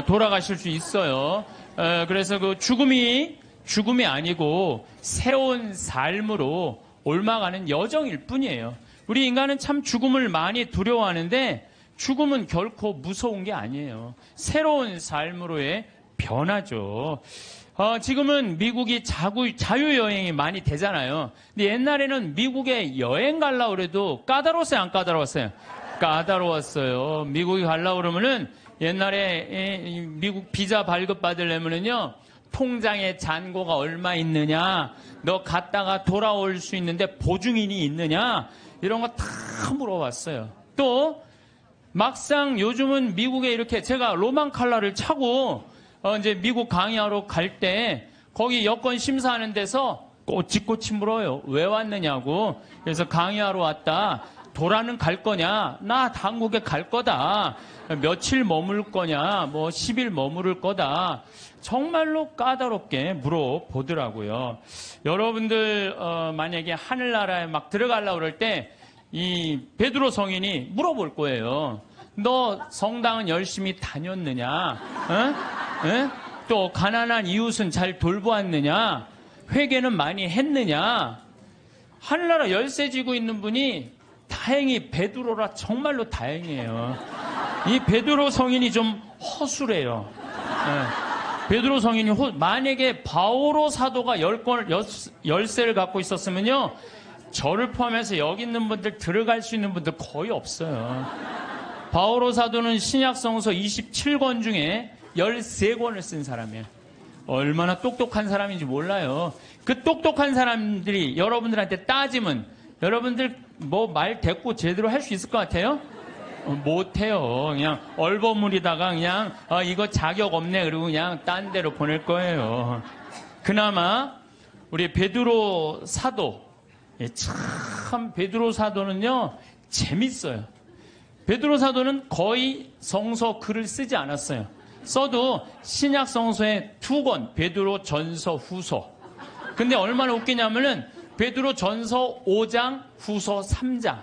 돌아가실 수 있어요. 그래서 그 죽음이 아니고 새로운 삶으로 옮아가는 여정일 뿐이에요. 우리 인간은 참 죽음을 많이 두려워하는데 죽음은 결코 무서운 게 아니에요. 새로운 삶으로의 변화죠. 지금은 미국이 자유여행이 많이 되잖아요. 근데 옛날에는 미국에 여행 가려고 그래도 까다로웠어요, 안 까다로웠어요? 까다로웠어요. 미국에 가려고 그러면은 옛날에 미국 비자 발급 받으려면은요, 통장에 잔고가 얼마 있느냐, 너 갔다가 돌아올 수 있는데 보증인이 있느냐, 이런 거 다 물어봤어요. 또 막상 요즘은 미국에 이렇게 제가 로망 칼라를 차고 이제 미국 강의하러 갈 때 거기 여권 심사하는 데서 꼬치꼬치 물어요. 왜 왔느냐고. 그래서 강의하러 왔다. 도라는 갈 거냐? 나 한국에 갈 거다. 며칠 머물 거냐? 뭐 10일 머무를 거다. 정말로 까다롭게 물어보더라고요. 여러분들 만약에 하늘나라에 막 들어가려고 그럴 때 이 베드로 성인이 물어볼 거예요. 너 성당은 열심히 다녔느냐? 어? 또 가난한 이웃은 잘 돌보았느냐? 회개는 많이 했느냐? 하늘나라 열쇠 쥐고 있는 분이 다행히 베드로라 정말로 다행이에요. 이 베드로 성인이 좀 허술해요. 베드로 성인이 만약에 바오로 사도가 열쇠를 갖고 있었으면요, 저를 포함해서 여기 있는 분들 들어갈 수 있는 분들 거의 없어요. 바오로 사도는 신약성서 27권 중에 13권을 쓴 사람이에요. 얼마나 똑똑한 사람인지 몰라요. 그 똑똑한 사람들이 여러분들한테 따지면 여러분들 뭐 말 대꾸 제대로 할 수 있을 것 같아요? 못해요. 그냥 얼버무리다가 그냥 이거 자격 없네 그러고 그냥 딴 데로 보낼 거예요. 그나마 우리 베드로 사도, 참 베드로 사도는요 재밌어요. 베드로 사도는 거의 성서 글을 쓰지 않았어요. 써도 신약 성서에 2권, 베드로 전서 후서. 근데 얼마나 웃기냐면은 베드로 전서 5장, 후서 3장.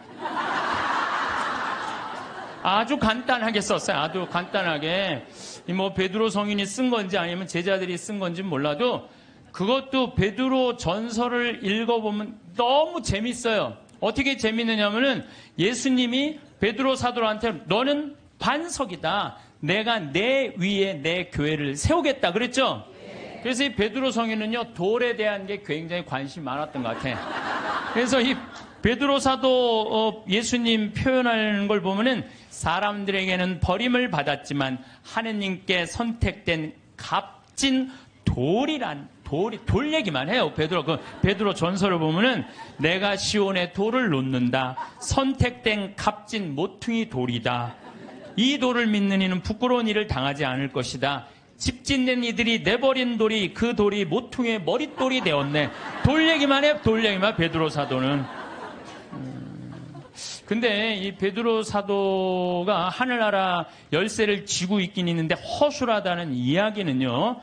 아주 간단하게 썼어요. 아주 간단하게. 뭐 베드로 성인이 쓴 건지 아니면 제자들이 쓴 건지 몰라도 그것도 베드로 전서를 읽어보면 너무 재밌어요. 어떻게 재밌느냐면은 예수님이 베드로 사도한테 너는 반석이다. 내가 내 위에 내 교회를 세우겠다 그랬죠? 그래서 이 베드로 성인은요 돌에 대한 게 굉장히 관심이 많았던 것 같아요. 그래서 이 베드로 사도 예수님 표현하는 걸 보면은 사람들에게는 버림을 받았지만 하느님께 선택된 값진 돌이란 돌 얘기만 해요. 베드로 전서를 보면은 내가 시온에 돌을 놓는다. 선택된 값진 모퉁이 돌이다. 이 돌을 믿는 이는 부끄러운 일을 당하지 않을 것이다. 집 짓는 이들이 내버린 돌이 그 돌이 모퉁이의 머릿돌이 되었네. 돌 얘기만 해. 돌 얘기만 베드로 사도는. 근데 이 베드로 사도가 하늘나라 열쇠를 쥐고 있긴 있는데 허술하다는 이야기는요.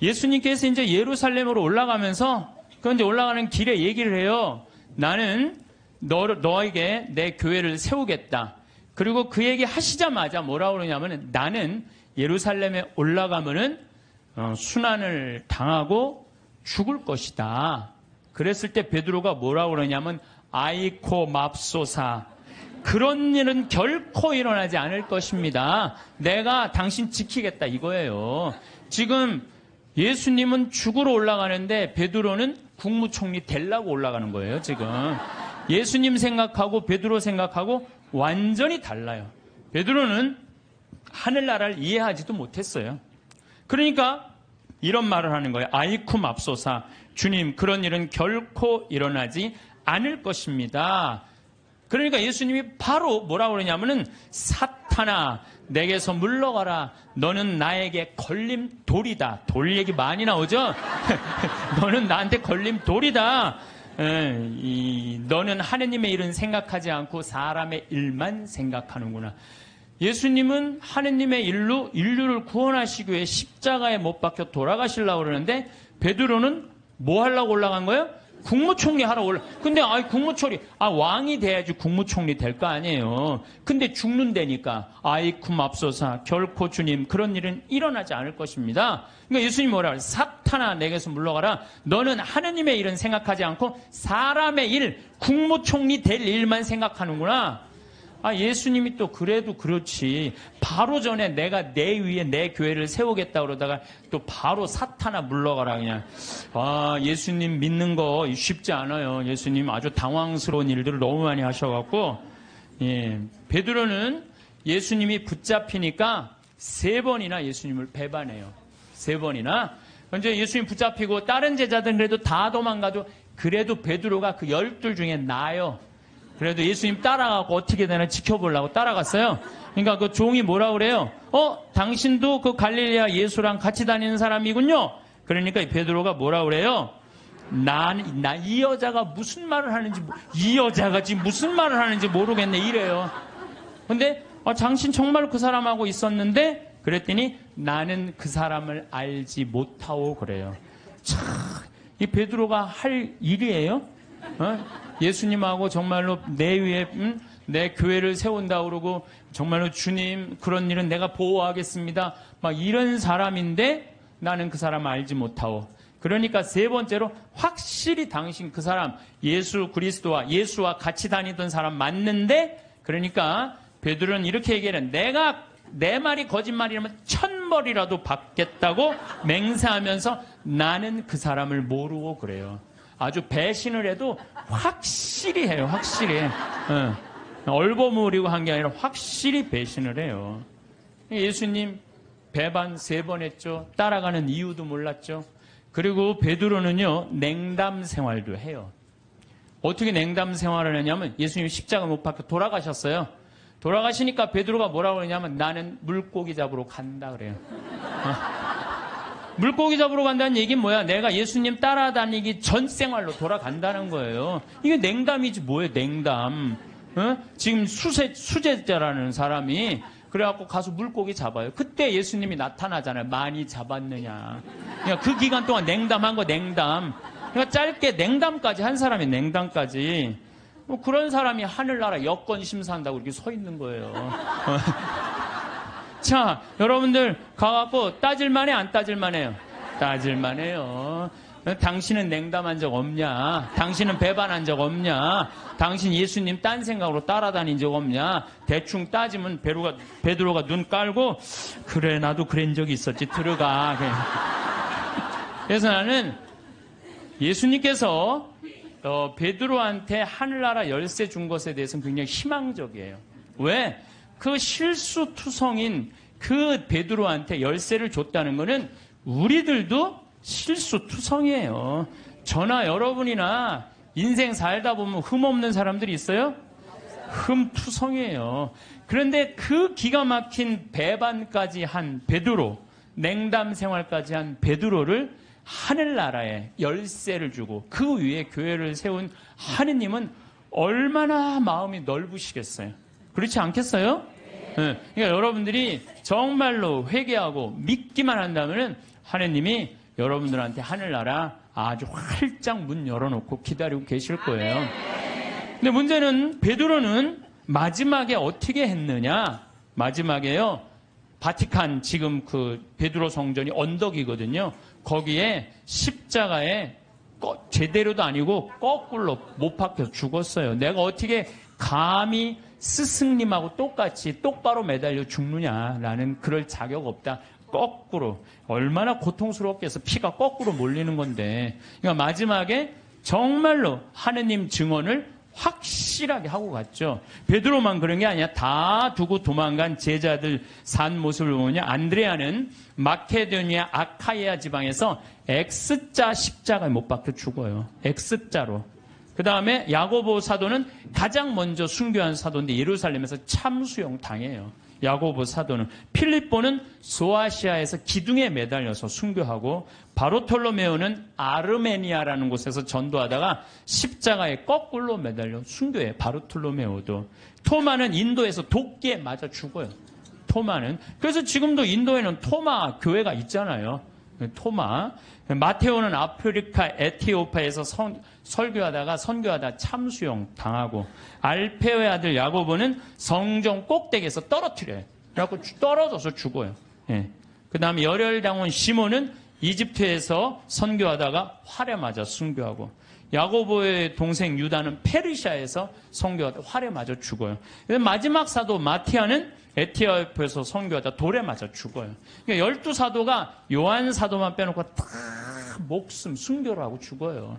예수님께서 이제 예루살렘으로 올라가면서 그 이제 올라가는 길에 얘기를 해요. 나는 너에게 내 교회를 세우겠다. 그리고 그 얘기 하시자마자 뭐라고 그러냐면 나는 예루살렘에 올라가면은 순환을 당하고 죽을 것이다. 그랬을 때 베드로가 뭐라고 그러냐면 아이코 맙소사. 그런 일은 결코 일어나지 않을 것입니다. 내가 당신 지키겠다 이거예요. 지금 예수님은 죽으러 올라가는데 베드로는 국무총리 되려고 올라가는 거예요. 지금 예수님 생각하고 베드로 생각하고 완전히 달라요. 베드로는 하늘나라를 이해하지도 못했어요. 그러니까 이런 말을 하는 거예요. 아이쿠 맙소사. 주님, 그런 일은 결코 일어나지 않을 것입니다. 그러니까 예수님이 바로 뭐라고 그러냐면은 사탄아 내게서 물러가라. 너는 나에게 걸림돌이다. 돌 얘기 많이 나오죠? 너는 나한테 걸림돌이다. 너는 하느님의 일은 생각하지 않고 사람의 일만 생각하는구나. 예수님은 하느님의 일로 인류를 구원하시기 위해 십자가에 못 박혀 돌아가시려고 그러는데 베드로는 뭐 하려고 올라간 거예요? 국무총리 하러 근데 국무총리 왕이 돼야지 국무총리 될 거 아니에요. 근데 죽는다니까 아이쿠 맙소사. 결코 주님 그런 일은 일어나지 않을 것입니다. 그러니까 예수님 뭐라 그래요? 사탄아 내게서 물러가라. 너는 하느님의 일은 생각하지 않고 사람의 일, 국무총리 될 일만 생각하는구나. 예수님이 또 그래도 그렇지. 바로 전에 내가 내 위에 내 교회를 세우겠다 그러다가 또 바로 사탄아 물러가라 그냥. 예수님 믿는 거 쉽지 않아요. 예수님 아주 당황스러운 일들을 너무 많이 하셔갖고, 베드로는 예수님이 붙잡히니까 3번이나 예수님을 배반해요. 3번이나. 이제 예수님 붙잡히고 다른 제자들은 그래도 다 도망가도 그래도 베드로가 그 12 중에 나아요. 그래도 예수님 따라가고 어떻게 되나 지켜보려고 따라갔어요. 그러니까 그 종이 뭐라 그래요? 당신도 그 갈릴레아 예수랑 같이 다니는 사람이군요. 그러니까 이 베드로가 뭐라 그래요? 이 여자가 무슨 말을 하는지, 이 여자가 지금 무슨 말을 하는지 모르겠네, 이래요. 근데, 당신 정말 그 사람하고 있었는데, 그랬더니, 나는 그 사람을 알지 못하오, 그래요. 참, 이 베드로가 할 일이에요? 예수님하고 정말로 내 위에, 내 교회를 세운다 그러고, 정말로 주님, 그런 일은 내가 보호하겠습니다. 막 이런 사람인데, 나는 그 사람을 알지 못하오. 그러니까 세 번째로 확실히 당신 그 사람 예수 그리스도와 예수와 같이 다니던 사람 맞는데, 그러니까 베드로는 이렇게 얘기해요. 내가 내 말이 거짓말이라면 1000벌이라도 받겠다고 맹세하면서 나는 그 사람을 모르고 그래요. 아주 배신을 해도 확실히 해요. 확실히. 얼버무리고 한 게 아니라 확실히 배신을 해요. 예수님 배반 3번 했죠. 따라가는 이유도 몰랐죠. 그리고 베드로는요, 냉담 생활도 해요. 어떻게 냉담 생활을 하냐면 예수님 십자가 못 박혀 돌아가셨어요. 돌아가시니까 베드로가 뭐라고 그러냐면 나는 물고기 잡으러 간다 그래요. 물고기 잡으러 간다는 얘기는 뭐야? 내가 예수님 따라다니기 전 생활로 돌아간다는 거예요. 이게 냉담이지 뭐예요, 냉담. 지금 수제자라는 사람이 그래갖고 가서 물고기 잡아요. 그때 예수님이 나타나잖아요. 많이 잡았느냐. 그러니까 그 기간 동안 냉담한 거 냉담. 그러니까 짧게 냉담까지 한 사람이 냉담까지. 뭐 그런 사람이 하늘나라 여권 심사한다고 이렇게 서 있는 거예요. 자, 여러분들 가갖고 따질만해 안 따질만해요? 따질만해요. 당신은 냉담한 적 없냐? 당신은 배반한 적 없냐? 당신 예수님 딴 생각으로 따라다닌 적 없냐? 대충 따지면 베드로가 눈 깔고 그래 나도 그런 적이 있었지 들어가. 그래서 나는 예수님께서 베드로한테 하늘나라 열쇠 준 것에 대해서는 굉장히 희망적이에요. 왜? 그 실수투성인 그 베드로한테 열쇠를 줬다는 것은 우리들도 실수투성이에요. 저나 여러분이나 인생 살다 보면 흠없는 사람들이 있어요? 흠투성이에요. 그런데 그 기가 막힌 배반까지 한 베드로, 냉담 생활까지 한 베드로를 하늘나라에 열쇠를 주고 그 위에 교회를 세운 하느님은 얼마나 마음이 넓으시겠어요? 그렇지 않겠어요? 네. 그러니까 여러분들이 정말로 회개하고 믿기만 한다면 하느님이 여러분들한테 하늘나라 아주 활짝 문 열어놓고 기다리고 계실 거예요. 근데 문제는 베드로는 마지막에 어떻게 했느냐? 마지막에요. 바티칸 지금 그 베드로 성전이 언덕이거든요. 거기에 십자가에 제대로도 아니고 거꾸로 못 박혀 죽었어요. 내가 어떻게 감히 스승님하고 똑같이 똑바로 매달려 죽느냐라는 그럴 자격 없다. 거꾸로 얼마나 고통스럽게 해서 피가 거꾸로 몰리는 건데, 그러니까 마지막에 정말로 하느님 증언을 확실하게 하고 갔죠. 베드로만 그런 게 아니야. 다 두고 도망간 제자들 산 모습을 보면 안드레아는 마케도니아 아카이아 지방에서 X자 십자가에 못 박혀 죽어요. X자로. 그 다음에 야고보 사도는 가장 먼저 순교한 사도인데 예루살렘에서 참수용 당해요. 야고보 사도는. 필립보는 소아시아에서 기둥에 매달려서 순교하고, 바르톨로메오는 아르메니아라는 곳에서 전도하다가 십자가에 거꾸로 매달려 순교해요. 바르톨로메오도. 토마는 인도에서 도끼에 맞아 죽어요. 토마는. 그래서 지금도 인도에는 토마 교회가 있잖아요. 토마. 마테오는 아프리카 에티오피아에서 선교하다 참수용 당하고, 알페오의 아들 야고보는 성전 꼭대기에서 떨어뜨려요. 그래갖고 떨어져서 죽어요. 예. 그 다음에 열혈당원 시몬은 이집트에서 선교하다가 활에 맞아 순교하고, 야고보의 동생 유다는 페르시아에서 선교하다 활에 맞아 죽어요. 마지막 사도 마티아는 에티오피아에서 선교하다 돌에 맞아 죽어요. 그러니까 12사도가 요한 사도만 빼놓고 다 목숨 순교를 하고 죽어요.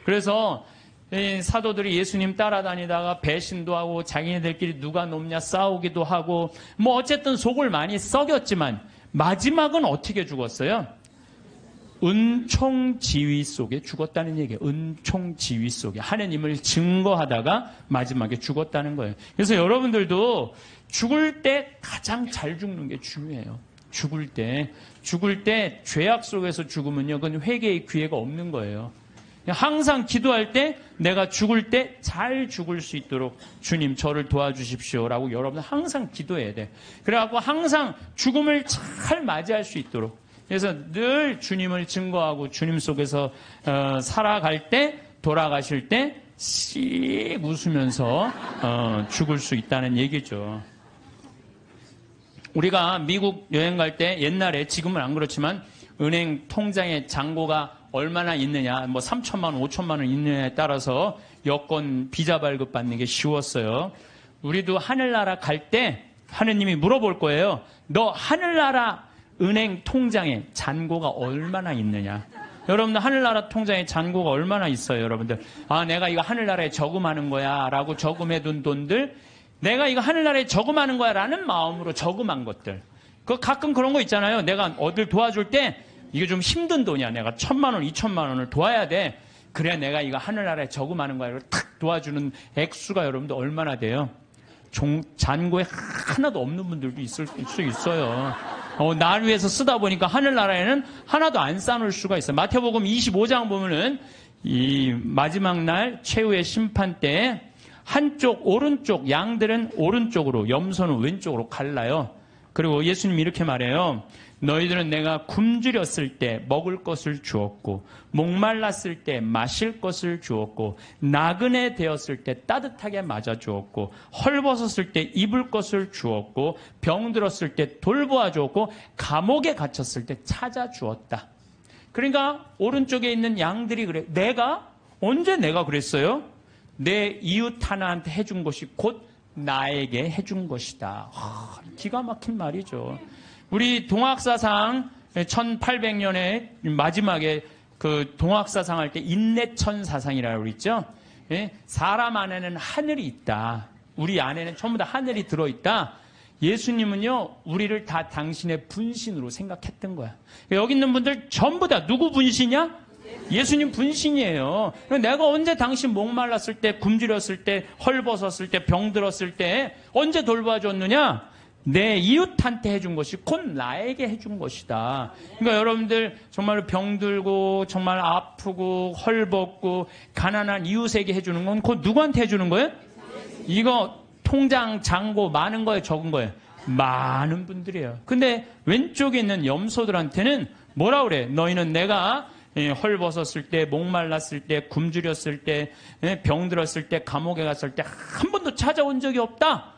그래서 이 사도들이 예수님 따라다니다가 배신도 하고 자기네들끼리 누가 높냐 싸우기도 하고 뭐 어쨌든 속을 많이 썩였지만 마지막은 어떻게 죽었어요? 은총지휘 속에 죽었다는 얘기예요. 은총지휘 속에 하느님을 증거하다가 마지막에 죽었다는 거예요. 그래서 여러분들도 죽을 때 가장 잘 죽는 게 중요해요. 죽을 때 죄악 속에서 죽으면요, 그건 회개의 기회가 없는 거예요. 항상 기도할 때 내가 죽을 때 잘 죽을 수 있도록 주님 저를 도와주십시오라고 여러분 항상 기도해야 돼. 그래갖고 항상 죽음을 잘 맞이할 수 있도록. 그래서 늘 주님을 증거하고 주님 속에서 살아갈 때, 돌아가실 때 씩 웃으면서 죽을 수 있다는 얘기죠. 우리가 미국 여행 갈 때 옛날에, 지금은 안 그렇지만 은행 통장에 잔고가 얼마나 있느냐, 뭐 3천만 원, 5천만 원 있느냐에 따라서 여권 비자 발급 받는 게 쉬웠어요. 우리도 하늘나라 갈 때 하느님이 물어볼 거예요. 너 하늘나라 은행 통장에 잔고가 얼마나 있느냐. 여러분들 하늘나라 통장에 잔고가 얼마나 있어요, 여러분들? 아, 내가 이거 하늘나라에 저금하는 거야 라고 저금해둔 돈들, 내가 이거 하늘나라에 저금하는 거야 라는 마음으로 저금한 것들. 그 가끔 그런 거 있잖아요. 내가 어딜 도와줄 때 이게 좀 힘든 돈이야. 내가 1,000만 원, 2,000만 원을 도와야 돼. 그래, 내가 이거 하늘나라에 저금하는 거야. 이걸 탁 도와주는 액수가 여러분들 얼마나 돼요? 잔고에 하나도 없는 분들도 있을 수 있어요. 날 위해서 쓰다 보니까 하늘나라에는 하나도 안 쌓아놓을 수가 있어요. 마태복음 25장 보면은 이 마지막 날 최후의 심판 때 한쪽 오른쪽, 양들은 오른쪽으로, 염소는 왼쪽으로 갈라요. 그리고 예수님이 이렇게 말해요. 너희들은 내가 굶주렸을 때 먹을 것을 주었고, 목말랐을 때 마실 것을 주었고, 나그네 되었을 때 따뜻하게 맞아 주었고, 헐벗었을 때 입을 것을 주었고, 병들었을 때 돌보아 주었고, 감옥에 갇혔을 때 찾아 주었다. 그러니까 오른쪽에 있는 양들이 그래. 언제 내가 그랬어요? 내 이웃 하나한테 해준 것이 곧 나에게 해준 것이다. 기가 막힌 말이죠. 우리 동학사상 1800년에 마지막에 그 동학사상 할 때 인내천사상이라고 그랬죠. 사람 안에는 하늘이 있다. 우리 안에는 전부 다 하늘이 들어있다. 예수님은요, 우리를 다 당신의 분신으로 생각했던 거야. 여기 있는 분들 전부 다 누구 분신이야? 예수님 분신이에요. 내가 언제 당신 목말랐을 때, 굶주렸을 때, 헐벗었을 때, 병들었을 때 언제 돌봐줬느냐? 내 이웃한테 해준 것이 곧 나에게 해준 것이다. 그러니까 여러분들 정말 병들고 정말 아프고 헐벗고 가난한 이웃에게 해주는 건 곧 누구한테 해주는 거예요? 이거 통장 잔고 많은 거예요, 적은 거예요? 많은 분들이에요. 근데 왼쪽에 있는 염소들한테는 뭐라 그래? 너희는 내가 헐벗었을 때, 목말랐을 때, 굶주렸을 때, 병들었을 때, 감옥에 갔을 때 한 번도 찾아온 적이 없다.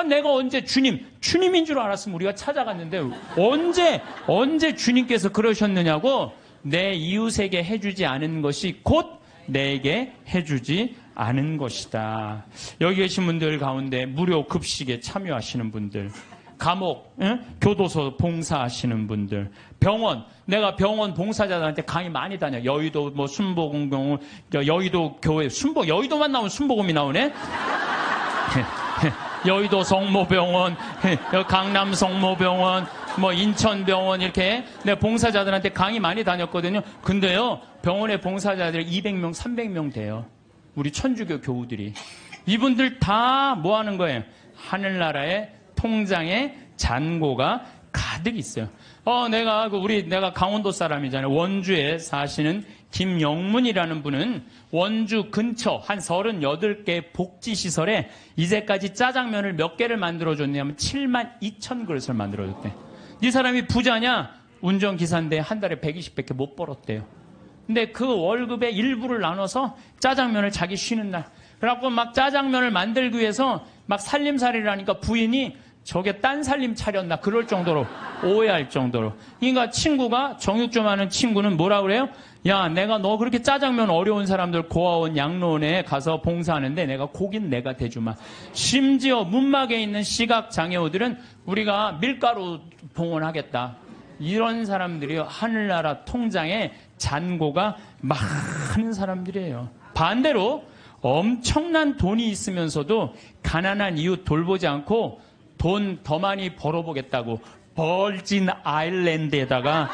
내가 언제 주님인 줄 알았으면 우리가 찾아갔는데 언제 주님께서 그러셨느냐고. 내 이웃에게 해주지 않은 것이 곧 내게 해주지 않은 것이다. 여기 계신 분들 가운데 무료 급식에 참여하시는 분들, 감옥, 교도소 봉사하시는 분들, 병원, 내가 병원 봉사자들한테 강의 많이 다녀. 여의도 뭐 순복음병원, 여의도 교회, 여의도만 나오면 순복음이 나오네. 여의도 성모병원, 강남 성모병원, 뭐 인천병원, 이렇게 내가 봉사자들한테 강의 많이 다녔거든요. 근데요, 병원의 봉사자들이 200명, 300명 돼요. 우리 천주교 교우들이. 이분들 다 뭐 하는 거예요? 하늘나라의 통장에 잔고가 가득 있어요. 내가 강원도 사람이잖아요. 원주에 사시는 김영문이라는 분은 원주 근처 한 38개 복지시설에 이제까지 짜장면을 몇 개를 만들어줬냐면 7만 2천 그릇을 만들어줬대. 이 사람이 부자냐? 운전기사인데 한 달에 120밖에 못 벌었대요. 근데 그 월급의 일부를 나눠서 짜장면을 자기 쉬는 날, 그래갖고 막 짜장면을 만들기 위해서 막 살림살이를 하니까 부인이 저게 딴 살림 차렸나 그럴 정도로 오해할 정도로. 그러니까 친구가, 정육 좀 하는 친구는 뭐라 그래요? 야, 내가 너 그렇게 짜장면 어려운 사람들 고아원 양로원에 가서 봉사하는데 내가 고긴 내가 대주마. 심지어 문막에 있는 시각장애우들은 우리가 밀가루 봉헌하겠다. 이런 사람들이 하늘나라 통장에 잔고가 많은 사람들이에요. 반대로 엄청난 돈이 있으면서도 가난한 이웃 돌보지 않고 돈 더 많이 벌어보겠다고 벌진 아일랜드에다가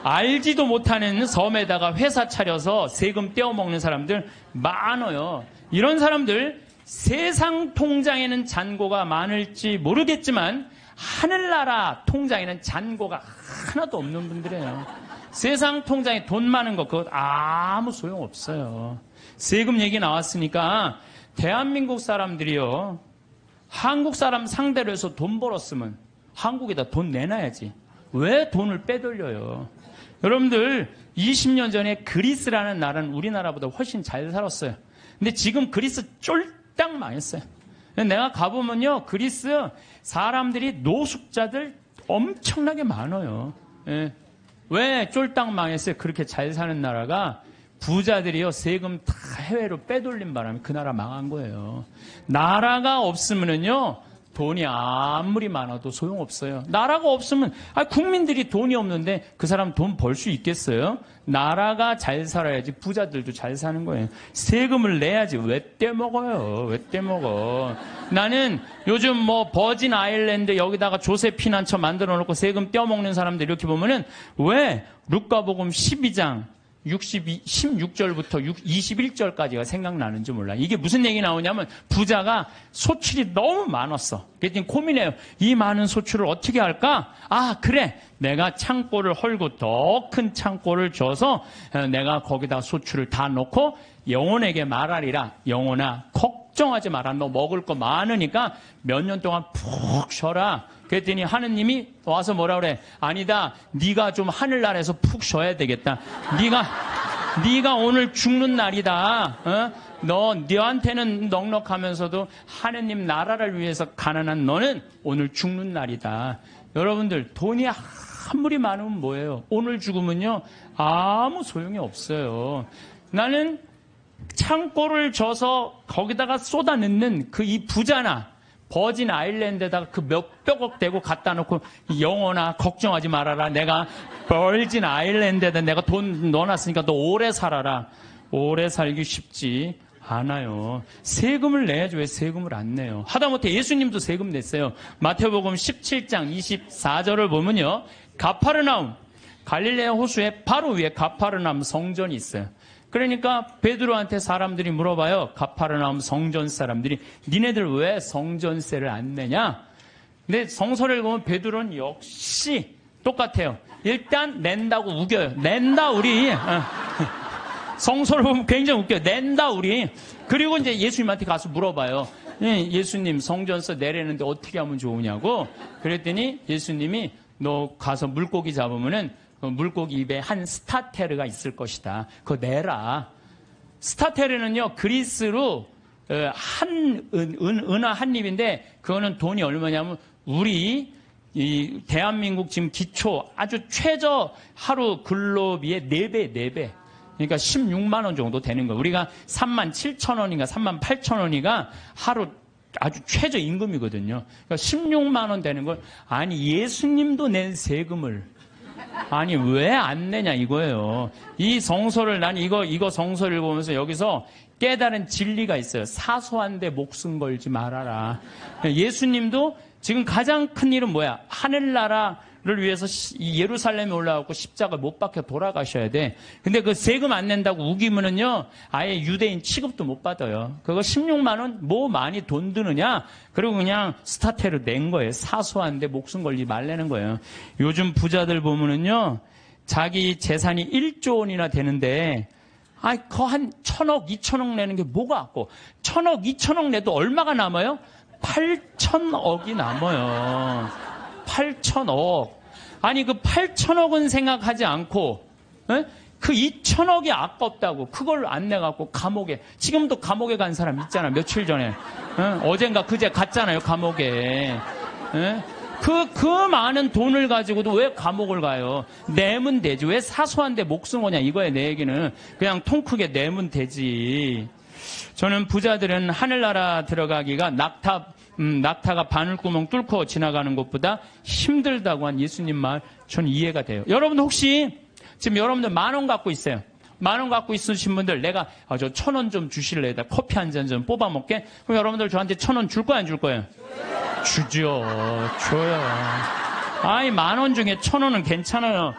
알지도 못하는 섬에다가 회사 차려서 세금 떼어먹는 사람들 많아요. 이런 사람들 세상 통장에는 잔고가 많을지 모르겠지만 하늘나라 통장에는 잔고가 하나도 없는 분들이에요. 세상 통장에 돈 많은 거 그거 아무 소용없어요. 세금 얘기 나왔으니까 대한민국 사람들이요. 한국 사람 상대로 해서 돈 벌었으면 한국에다 돈 내놔야지. 왜 돈을 빼돌려요? 여러분들 20년 전에 그리스라는 나라는 우리나라보다 훨씬 잘 살았어요. 근데 지금 그리스 쫄딱 망했어요. 내가 가보면요. 그리스 사람들이 노숙자들 엄청나게 많아요. 예. 왜 쫄딱 망했어요? 그렇게 잘 사는 나라가 부자들이요. 세금 다 해외로 빼돌린 바람에 그 나라 망한 거예요. 나라가 없으면은요. 돈이 아무리 많아도 소용없어요. 나라가 없으면 국민들이 돈이 없는데 그 사람 돈 벌 수 있겠어요? 나라가 잘 살아야지 부자들도 잘 사는 거예요. 세금을 내야지. 왜 떼먹어요? 왜 떼먹어? 나는 요즘 뭐 버진 아일랜드 여기다가 조세피난처 만들어 놓고 세금 떼어먹는 사람들 이렇게 보면은 왜 루카복음 12장 16절부터 21절까지가 생각나는지 몰라. 이게 무슨 얘기 나오냐면 부자가 소출이 너무 많았어. 그랬더니 고민해요. 이 많은 소출을 어떻게 할까? 아 그래. 내가 창고를 헐고 더 큰 창고를 줘서 내가 거기다 소출을 다 넣고 영혼에게 말하리라. 영혼아 걱정하지 마라. 너 먹을 거 많으니까 몇 년 동안 푹 쉬어라. 그랬더니 하느님이 와서 뭐라 그래? 아니다. 네가 좀 하늘나라에서 푹 쉬어야 되겠다. 네가 오늘 죽는 날이다. 너한테는 넉넉하면서도 하느님 나라를 위해서 가난한 너는 오늘 죽는 날이다. 여러분들 돈이 아무리 많으면 뭐예요? 오늘 죽으면요 아무 소용이 없어요. 나는 창고를 져서 거기다가 쏟아넣는 그 이 부자나 버진 아일랜드에다가 그 몇백억 대고 갖다 놓고 영혼아 걱정하지 말아라. 내가 버진 아일랜드에다 내가 돈 넣어놨으니까 너 오래 살아라. 오래 살기 쉽지 않아요. 세금을 내야지 왜 세금을 안 내요? 하다못해 예수님도 세금 냈어요. 마태복음 17장 24절을 보면요. 가파르나움 갈릴레아 호수의 바로 위에 가파르나움 성전이 있어요. 그러니까 베드로한테 사람들이 물어봐요. 가파르나움 성전 사람들이 니네들 왜 성전세를 안 내냐? 근데 성서를 보면 베드로는 역시 똑같아요. 일단 낸다고 우겨요. 낸다 우리. 성서를 보면 굉장히 웃겨요. 낸다 우리. 그리고 이제 예수님한테 가서 물어봐요. 예수님 성전세 내려는데 어떻게 하면 좋으냐고. 그랬더니 예수님이 너 가서 물고기 잡으면은 물고기 입에 한 스타테르가 있을 것이다. 그거 내라. 스타테르는요, 그리스로 은하 한 입인데, 그거는 돈이 얼마냐면, 우리, 이, 대한민국 지금 기초 아주 최저 하루 근로비의 4배. 그러니까 16만원 정도 되는 거예요. 우리가 37,000원인가 38,000원이가 하루 아주 최저 임금이거든요. 그러니까 16만원 되는 걸, 아니, 예수님도 낸 세금을, 아니 왜 안 내냐 이거예요. 이 성서를 난 이거 성서를 보면서 여기서 깨달은 진리가 있어요. 사소한데 목숨 걸지 말아라. 예수님도 지금 가장 큰 일은 뭐야? 하늘나라를 위해서 예루살렘에 올라가고 십자가 못 박혀 돌아가셔야 돼. 근데 그 세금 안 낸다고 우기면은요 아예 유대인 취급도 못 받아요. 그거 16만 원 뭐 많이 돈 드느냐? 그리고 그냥 스타테르 낸 거예요. 사소한데 목숨 걸지 말라는 거예요. 요즘 부자들 보면은요 자기 재산이 1조 원이나 되는데 그거 한 1,000억, 2,000억 내는 게 뭐가 아까워. 1,000억, 2,000억 내도 얼마가 남아요? 8,000억이 남아요. 8,000억. 아니 그 8,000억은 생각하지 않고 그 2,000억이 아깝다고 그걸 안 내갖고 감옥에, 지금도 감옥에 간 사람 있잖아. 며칠 전에 어젠가 그제 갔잖아요 감옥에. 그 많은 돈을 가지고도 왜 감옥을 가요? 내면 되지. 왜 사소한데 목숨 거냐 이거야. 내 얘기는 그냥 통 크게 내면 되지. 저는 부자들은 하늘나라 들어가기가 낙타가 바늘구멍 뚫고 지나가는 것보다 힘들다고 한 예수님 말 저는 이해가 돼요. 여러분 혹시 지금 여러분들 10,000원 갖고 있어요. 10,000원 갖고 있으신 분들 내가 저 1,000원 좀 주실래요? 커피 한 잔 좀 뽑아 먹게? 그럼 여러분들 저한테 1,000원 줄 거야 안 줄 거예요? 주죠. 줘요. 10,000원 중에 1,000원은 괜찮아요.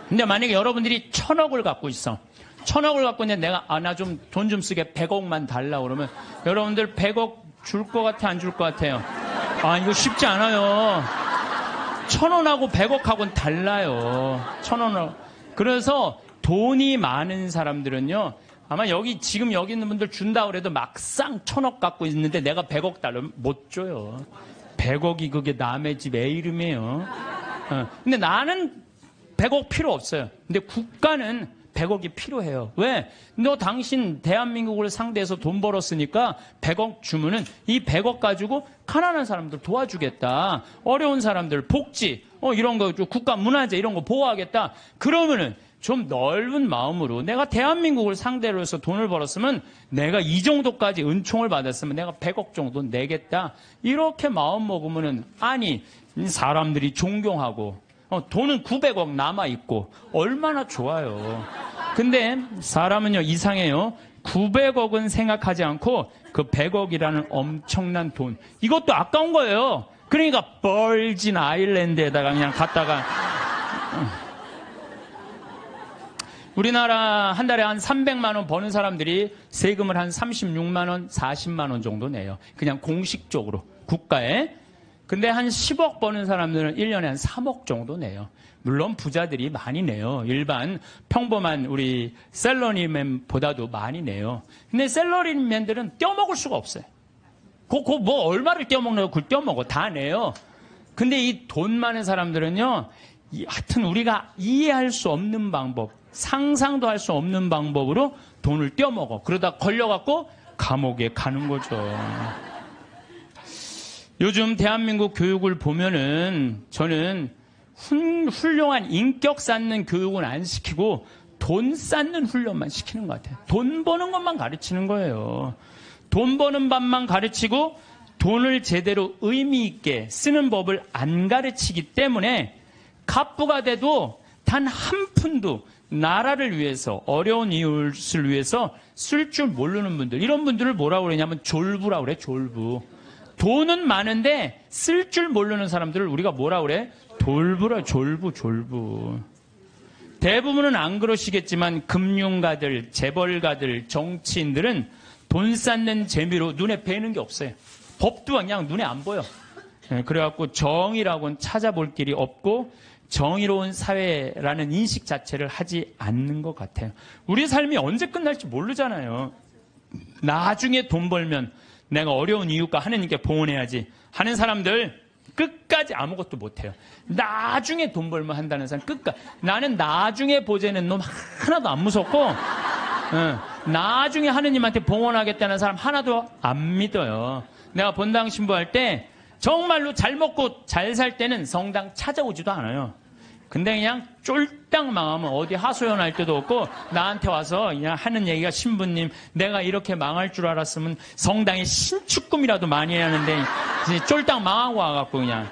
근데 만약에 여러분들이 1,000억을 갖고 있어. 1,000억을 갖고 있는데 내가 나 좀 돈 좀 쓰게 100억만 달라 그러면 여러분들 100억 줄 것 같아 안 줄 것 같아요? 이거 쉽지 않아요. 1,000원하고 100억하고는 달라요. 1,000원하고. 그래서 돈이 많은 사람들은요. 아마 지금 여기 있는 분들 준다 그래도 막상 1,000억 갖고 있는데 내가 100억 달라면 못 줘요. 100억이 그게 남의 집 애 이름이에요. 근데 나는 100억 필요 없어요. 근데 국가는 100억이 필요해요. 왜? 너 당신 대한민국을 상대해서 돈 벌었으니까 100억 주면은 이 100억 가지고 가난한 사람들 도와주겠다. 어려운 사람들 복지, 이런 거 국가 문화재 이런 거 보호하겠다. 그러면은 좀 넓은 마음으로 내가 대한민국을 상대로 해서 돈을 벌었으면 내가 이 정도까지 은총을 받았으면 내가 100억 정도 내겠다. 이렇게 마음 먹으면은 사람들이 존경하고 돈은 900억 남아있고 얼마나 좋아요. 근데 사람은요 이상해요. 900억은 생각하지 않고 그 100억이라는 엄청난 돈 이것도 아까운 거예요. 그러니까 벌진 아일랜드에다가 그냥 갔다가 우리나라 한 달에 한 300만 원 버는 사람들이 세금을 한 36만 원, 40만 원 정도 내요. 그냥 공식적으로 국가에. 근데 한 10억 버는 사람들은 1년에 한 3억 정도 내요. 물론 부자들이 많이 내요. 일반 평범한 우리 셀러리맨보다도 많이 내요. 근데 셀러리맨들은 떼어먹을 수가 없어요. 뭐 얼마를 떼어먹나요? 그걸 떼어먹어. 다 내요. 근데 이 돈 많은 사람들은요. 하여튼 우리가 이해할 수 없는 방법, 상상도 할 수 없는 방법으로 돈을 떼어먹어. 그러다 걸려갖고 감옥에 가는 거죠. 요즘 대한민국 교육을 보면은 저는 훌륭한 인격 쌓는 교육은 안 시키고 돈 쌓는 훈련만 시키는 것 같아요. 돈 버는 것만 가르치는 거예요. 돈 버는 법만 가르치고 돈을 제대로 의미 있게 쓰는 법을 안 가르치기 때문에 갑부가 돼도 단 한 푼도 나라를 위해서 어려운 이웃을 위해서 쓸 줄 모르는 분들 이런 분들을 뭐라고 그러냐면 졸부라고 그래. 졸부. 돈은 많은데 쓸 줄 모르는 사람들을 우리가 뭐라 그래? 졸부라. 졸부. 대부분은 안 그러시겠지만 금융가들, 재벌가들, 정치인들은 돈 쌓는 재미로 눈에 뵈는 게 없어요. 법도 그냥 눈에 안 보여. 그래갖고 정의라고는 찾아볼 길이 없고 정의로운 사회라는 인식 자체를 하지 않는 것 같아요. 우리 삶이 언제 끝날지 모르잖아요. 나중에 돈 벌면 내가 어려운 이웃과 하느님께 봉헌해야지 하는 사람들 끝까지 아무것도 못해요. 나중에 돈 벌면 한다는 사람 끝까지. 나는 나중에 보자는 놈 하나도 안 무섭고 나중에 하느님한테 봉헌하겠다는 사람 하나도 안 믿어요. 내가 본당 신부할 때 정말로 잘 먹고 잘 살 때는 성당 찾아오지도 않아요. 근데 그냥 쫄딱 망하면 어디 하소연할 때도 없고 나한테 와서 그냥 하는 얘기가 신부님 내가 이렇게 망할 줄 알았으면 성당에 신축금이라도 많이 해야 하는데 쫄딱 망하고 와갖고 그냥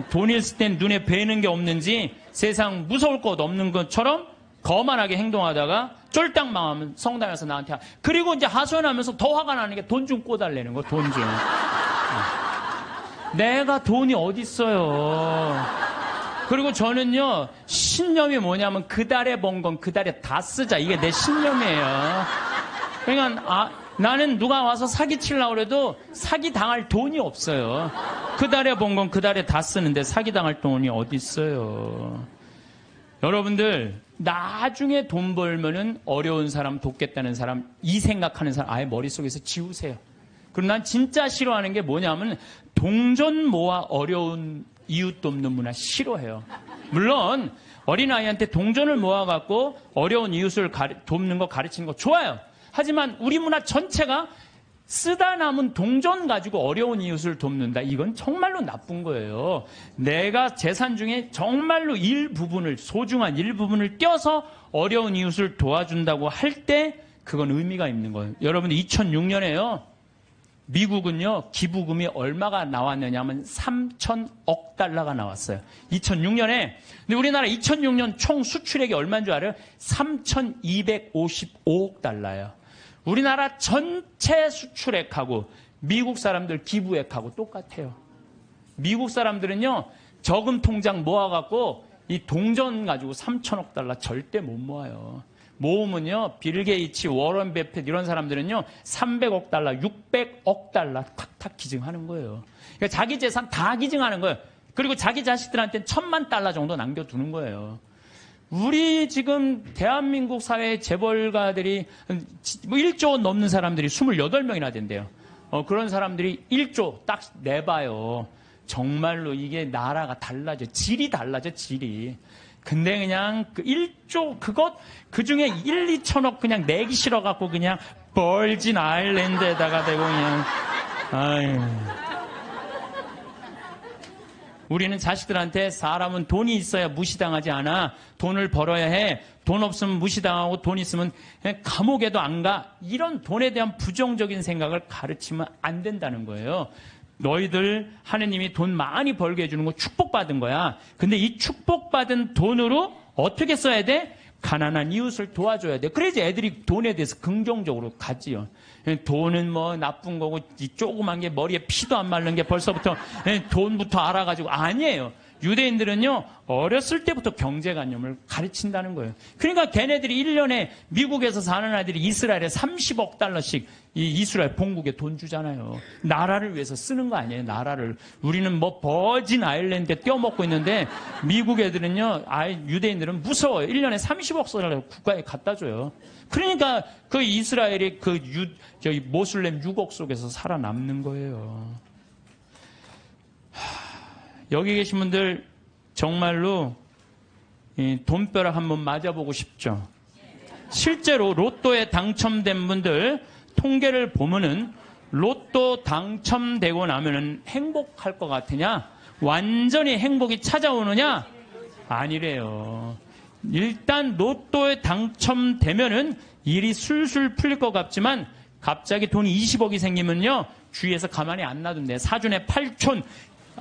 돈 있을 땐 눈에 뵈는 게 없는지 세상 무서울 것 없는 것처럼 거만하게 행동하다가 쫄딱 망하면 성당에 와서 나한테 그리고 이제 하소연하면서 더 화가 나는 게 돈 좀 꿔달라는 거. 돈 좀. 내가 돈이 어딨어요. 그리고 저는요 신념이 뭐냐면 그 달에 번 건 그 달에 다 쓰자. 이게 내 신념이에요. 그러니까 나는 누가 와서 사기치려고 그래도 사기 당할 돈이 없어요. 그 달에 번 건 그 달에 다 쓰는데 사기 당할 돈이 어디 있어요. 여러분들 나중에 돈 벌면은 어려운 사람 돕겠다는 사람 이 생각하는 사람 아예 머릿속에서 지우세요. 그리고 난 진짜 싫어하는 게 뭐냐면 동전 모아 어려운 이웃 돕는 문화 싫어해요. 물론 어린아이한테 동전을 모아갖고 어려운 이웃을 돕는 거 가르치는 거 좋아요. 하지만 우리 문화 전체가 쓰다 남은 동전 가지고 어려운 이웃을 돕는다. 이건 정말로 나쁜 거예요. 내가 재산 중에 정말로 일부분을 소중한 일부분을 떼어서 어려운 이웃을 도와준다고 할 때 그건 의미가 있는 거예요. 여러분 2006년에요. 미국은요 기부금이 얼마가 나왔느냐 하면 3,000억 달러가 나왔어요. 2006년에. 근데 우리나라 2006년 총 수출액이 얼마인 줄 알아요? 3,255억 달러예요. 우리나라 전체 수출액하고 미국 사람들 기부액하고 똑같아요. 미국 사람들은요 저금 통장 모아갖고 이 동전 가지고 3천억 달러 절대 못 모아요. 모으면요, 빌 게이츠, 워런 베핏 이런 사람들은요 300억 달러, 600억 달러 탁탁 기증하는 거예요. 그러니까 자기 재산 다 기증하는 거예요. 그리고 자기 자식들한테는 1,000만 달러 정도 남겨두는 거예요. 우리 지금 대한민국 사회의 재벌가들이 뭐 1조 넘는 사람들이 28명이나 된대요. 그런 사람들이 1조 딱 내봐요. 정말로 이게 나라가 달라져. 질이 달라져, 질이. 근데 그냥 그 1조 그것 그 중에 1, 2천억 그냥 내기 싫어갖고 그냥 벌진 아일랜드에다가 대고 그냥 아유. 우리는 자식들한테 사람은 돈이 있어야 무시당하지 않아. 돈을 벌어야 해. 돈 없으면 무시당하고 돈 있으면 그냥 감옥에도 안 가. 이런 돈에 대한 부정적인 생각을 가르치면 안 된다는 거예요. 너희들 하느님이 돈 많이 벌게 해주는 거 축복받은 거야. 근데 이 축복받은 돈으로 어떻게 써야 돼? 가난한 이웃을 도와줘야 돼. 그래야지 애들이 돈에 대해서 긍정적으로 가지요. 돈은 뭐 나쁜 거고 이 조그만 게 머리에 피도 안 마른 게 벌써부터 돈부터 알아가지고 아니에요. 유대인들은요 어렸을 때부터 경제관념을 가르친다는 거예요. 그러니까 걔네들이 1년에 미국에서 사는 아이들이 이스라엘에 30억 달러씩 이 이스라엘 본국에 돈 주잖아요. 나라를 위해서 쓰는 거 아니에요. 나라를. 우리는 뭐 버진 아일랜드에 떼어먹고 있는데 미국 애들은요 유대인들은 무서워요. 1년에 30억 달러 국가에 갖다 줘요. 그러니까 그 이스라엘이 저기 모슬렘 유곡 속에서 살아남는 거예요. 여기 계신 분들 정말로 돈벼락 한번 맞아보고 싶죠. 실제로 로또에 당첨된 분들 통계를 보면은 로또 당첨되고 나면은 행복할 것 같으냐? 완전히 행복이 찾아오느냐? 아니래요. 일단 로또에 당첨되면은 일이 술술 풀릴 것 같지만 갑자기 돈이 20억이 생기면요 주위에서 가만히 안 놔둔대. 사준에 8촌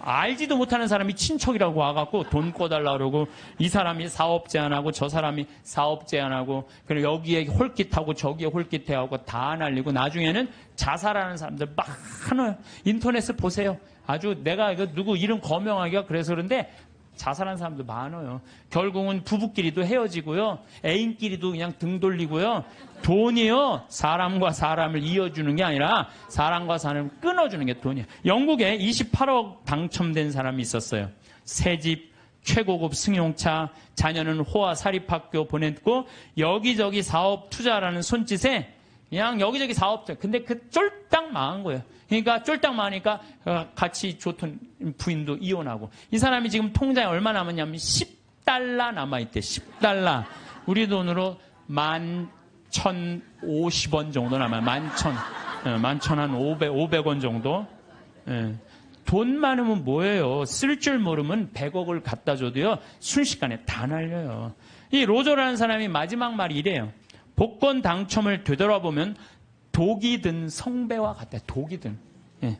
알지도 못하는 사람이 친척이라고 와갖고 돈 꿔달라 그러고 이 사람이 사업 제안하고 저 사람이 사업 제안하고 그리고 여기에 홀깃하고 저기에 홀깃해하고 다 날리고 나중에는 자살하는 사람들 많아요. 인터넷을 보세요. 아주 내가 이거 누구 이름 거명하기가 그래서 그런데 자살한 사람도 많아요. 결국은 부부끼리도 헤어지고요. 애인끼리도 그냥 등 돌리고요. 돈이요. 사람과 사람을 이어주는 게 아니라 사람과 사람을 끊어주는 게 돈이에요. 영국에 28억 당첨된 사람이 있었어요. 새집, 최고급 승용차, 자녀는 호화 사립학교 보냈고 여기저기 사업 투자라는 손짓에 그냥 여기저기 사업자. 근데 그 쫄딱 망한 거예요. 그러니까 쫄딱 망하니까 같이 좋던 부인도 이혼하고. 이 사람이 지금 통장에 얼마 남았냐면 10달러 남아있대. 10달러. 우리 돈으로 11,050원 정도 남아요. 11,500원 정도. 예. 돈 많으면 뭐예요? 쓸 줄 모르면 100억을 갖다 줘도요. 순식간에 다 날려요. 이 로저라는 사람이 마지막 말이 이래요. 복권 당첨을 되돌아보면 독이 든 성배와 같아요. 독이 든. 예.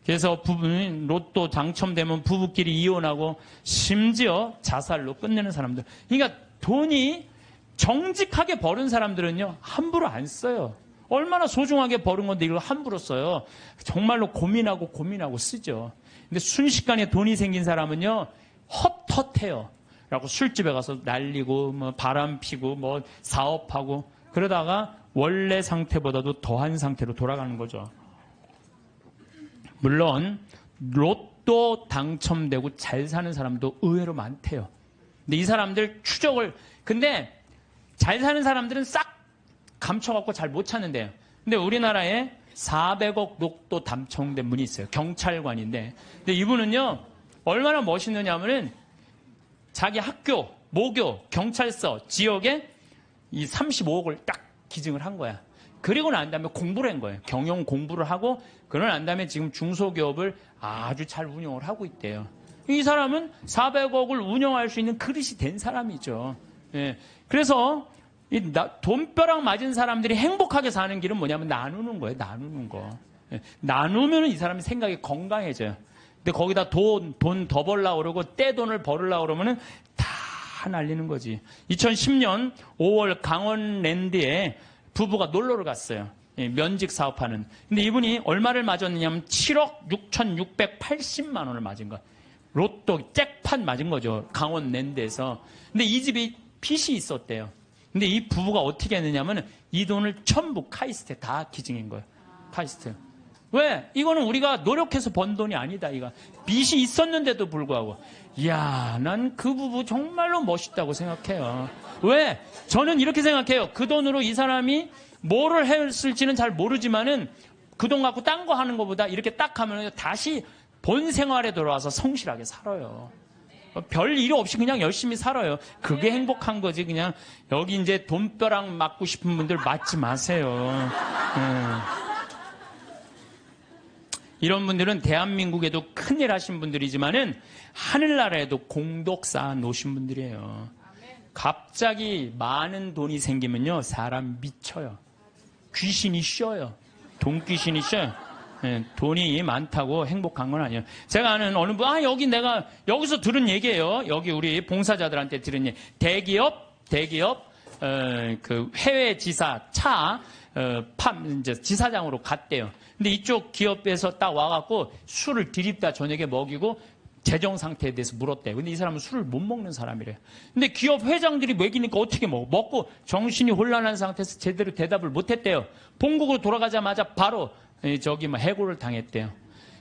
그래서 부부는 로또 당첨되면 부부끼리 이혼하고 심지어 자살로 끝내는 사람들. 그러니까 돈이 정직하게 버는 사람들은요. 함부로 안 써요. 얼마나 소중하게 버는 건데 이걸 함부로 써요. 정말로 고민하고 쓰죠. 근데 순식간에 돈이 생긴 사람은요. 헛헛해요. 라고 술집에 가서 날리고 뭐 바람 피고 뭐 사업하고 그러다가 원래 상태보다도 더한 상태로 돌아가는 거죠. 물론 로또 당첨되고 잘 사는 사람도 의외로 많대요. 근데 이 사람들 근데 잘 사는 사람들은 싹 감춰갖고 잘 못 찾는데요. 근데 우리나라에 400억 로또 당첨된 분이 있어요. 경찰관인데. 근데 이분은요 얼마나 멋있느냐면은 자기 학교, 모교, 경찰서, 지역에 이 35억을 딱 기증을 한 거야. 그리고 난 다음에 공부를 한 거예요. 경영 공부를 하고 그러고 난 다음에 지금 중소기업을 아주 잘 운영을 하고 있대요. 이 사람은 400억을 운영할 수 있는 그릇이 된 사람이죠. 예. 그래서 이 돈벼락 맞은 사람들이 행복하게 사는 길은 뭐냐면 나누는 거예요. 나누는 거. 예. 나누면 이 사람이 생각이 건강해져요. 근데 거기다 돈 더 벌려고 그러고 떼돈을 벌으려고 그러면은 다 날리는 거지. 2010년 5월 강원랜드에 부부가 놀러를 갔어요. 면직 사업하는. 근데 이분이 얼마를 맞았느냐면 7억 6,680만 원을 맞은 거야. 로또 잭팟 맞은 거죠. 강원 랜드에서. 근데 이 집이 빚이 있었대요. 근데 이 부부가 어떻게 했느냐면 이 돈을 전부 카이스트에 다 기증한 거예요. 카이스트. 왜? 이거는 우리가 노력해서 번 돈이 아니다. 이거 빚이 있었는데도 불구하고. 이야, 난 그 부부 정말로 멋있다고 생각해요. 왜? 저는 이렇게 생각해요. 그 돈으로 이 사람이 뭐를 했을지는 잘 모르지만은 그 돈 갖고 딴 거 하는 것보다 이렇게 딱 하면 다시 본 생활에 돌아와서 성실하게 살아요. 별 일 없이 그냥 열심히 살아요. 그게 행복한 거지. 그냥 여기 이제 돈벼락 맞고 싶은 분들 맞지 마세요. 이런 분들은 대한민국에도 큰일 하신 분들이지만은 하늘나라에도 공덕 쌓아 놓으신 분들이에요. 갑자기 많은 돈이 생기면요, 사람 미쳐요. 귀신이 쉬어요. 돈귀신이 쉬어요. 돈이 많다고 행복한 건 아니에요. 제가 아는 어느 분, 여기 내가 여기서 들은 얘기예요. 여기 우리 봉사자들한테 들은 얘기. 대기업 그 해외 지사 이제 지사장으로 갔대요. 근데 이쪽 기업에서 딱 와갖고 술을 들이다 저녁에 먹이고 재정 상태에 대해서 물었대요. 근데 이 사람은 술을 못 먹는 사람이래요. 근데 기업 회장들이 먹이니까 어떻게 먹고 정신이 혼란한 상태에서 제대로 대답을 못했대요. 본국으로 돌아가자마자 바로 해고를 당했대요.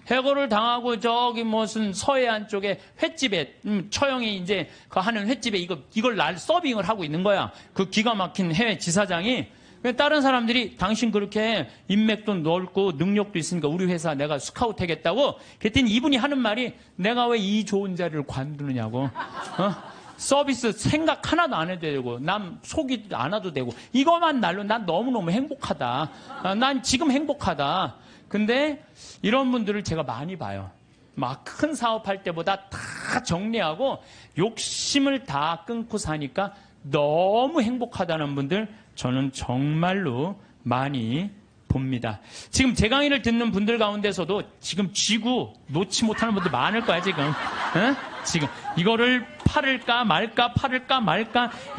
해고를 당하고 저기 무슨 서해안 쪽에 횟집에 처형이 이제 그 하는 횟집에 이걸 서빙을 하고 있는 거야. 그 기가 막힌 해외 지사장이. 다른 사람들이 당신 그렇게 인맥도 넓고 능력도 있으니까 우리 회사 내가 스카우트 하겠다고. 그랬더니 이분이 하는 말이 내가 왜 이 좋은 자리를 관두느냐고. 서비스 생각 하나도 안 해도 되고 남 속이 안 와도 되고 이것만 날로 난 너무너무 행복하다. 난 지금 행복하다. 근데 이런 분들을 제가 많이 봐요. 막 큰 사업할 때보다 다 정리하고 욕심을 다 끊고 사니까 너무 행복하다는 분들 저는 정말로 많이 봅니다. 지금 제 강의를 듣는 분들 가운데서도 지금 지구 놓지 못하는 분들 많을 거야 지금. 지금 이거를 팔을까 말까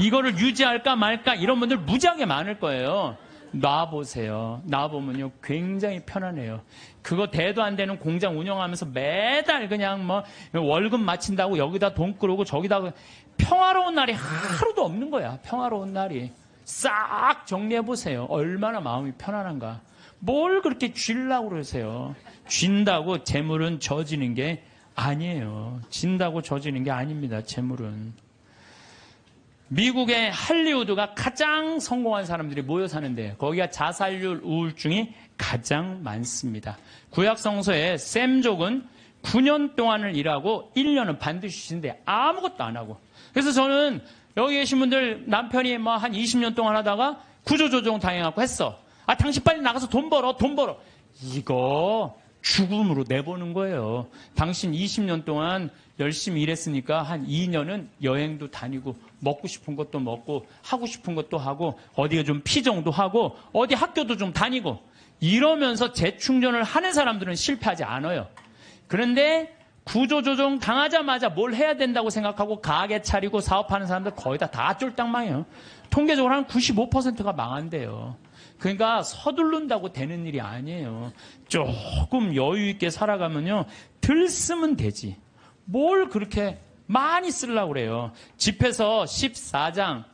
이거를 유지할까 말까 이런 분들 무지하게 많을 거예요. 놔보세요. 놔보면요 굉장히 편안해요. 그거 대도 안 되는 공장 운영하면서 매달 그냥 뭐 월급 마친다고 여기다 돈 끌고 저기다 평화로운 날이 하루도 없는 거야. 평화로운 날이. 싹 정리해보세요. 얼마나 마음이 편안한가. 뭘 그렇게 쥐려고 그러세요. 쥔다고 재물은 져지는 게 아니에요. 진다고 져지는 게 아닙니다. 재물은. 미국의 할리우드가 가장 성공한 사람들이 모여 사는데 거기가 자살률 우울증이 가장 많습니다. 구약 성서에 셈족은 9년 동안을 일하고 1년은 반드시 쉬는데 아무것도 안 하고. 그래서 저는 여기 계신 분들 남편이 뭐 한 20년 동안 하다가 구조조정 당해갖고 했어. 당신 빨리 나가서 돈 벌어. 이거 죽음으로 내보는 거예요. 당신 20년 동안 열심히 일했으니까 한 2년은 여행도 다니고 먹고 싶은 것도 먹고 하고 싶은 것도 하고 어디에 좀 피정도 하고 어디 학교도 좀 다니고 이러면서 재충전을 하는 사람들은 실패하지 않아요. 그런데 구조조정 당하자마자 뭘 해야 된다고 생각하고 가게 차리고 사업하는 사람들 거의 다 쫄딱 망해요. 통계적으로 한 95%가 망한대요. 그러니까 서두른다고 되는 일이 아니에요. 조금 여유 있게 살아가면요. 덜 쓰면 되지. 뭘 그렇게 많이 쓰려고 그래요. 집에서 14장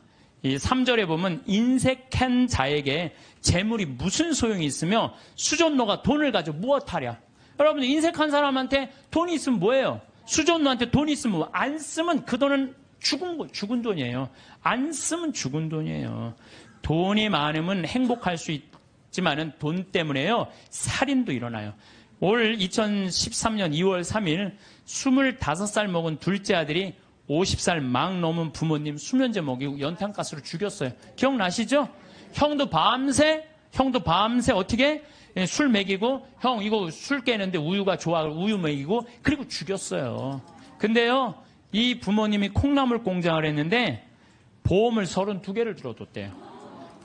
3절에 보면 인색한 자에게 재물이 무슨 소용이 있으며 수전노가 돈을 가지고 무엇하랴. 여러분들 인색한 사람한테 돈이 있으면 뭐예요? 수전노한테 돈이 있으면 안 쓰면 그 돈은 죽은 돈이에요. 안 쓰면 죽은 돈이에요. 돈이 많으면 행복할 수 있지만은 돈 때문에요. 살인도 일어나요. 올 2013년 2월 3일 25살 먹은 둘째 아들이 50살 막 넘은 부모님 수면제 먹이고 연탄가스로 죽였어요. 기억나시죠? 형도 밤새 어떻게? 술 먹이고 형 이거 술 깨는데 우유가 좋아 우유 먹이고 그리고 죽였어요. 근데요 이 부모님이 콩나물 공장을 했는데 보험을 32개를 들어뒀대요.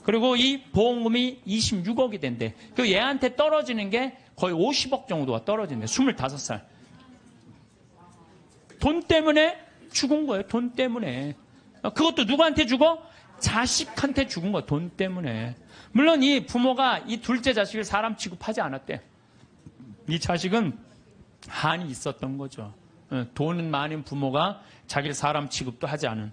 그리고 이 보험금이 26억이 된대. 그 얘한테 떨어지는 게 거의 50억 정도가 떨어진대. 25살. 돈 때문에 죽은 거예요. 돈 때문에. 그것도 누구한테 죽어? 자식한테 죽은 거야. 돈 때문에. 물론 이 부모가 이 둘째 자식을 사람 취급하지 않았대. 이 자식은 한이 있었던 거죠. 돈 많은 부모가 자기를 사람 취급도 하지 않은.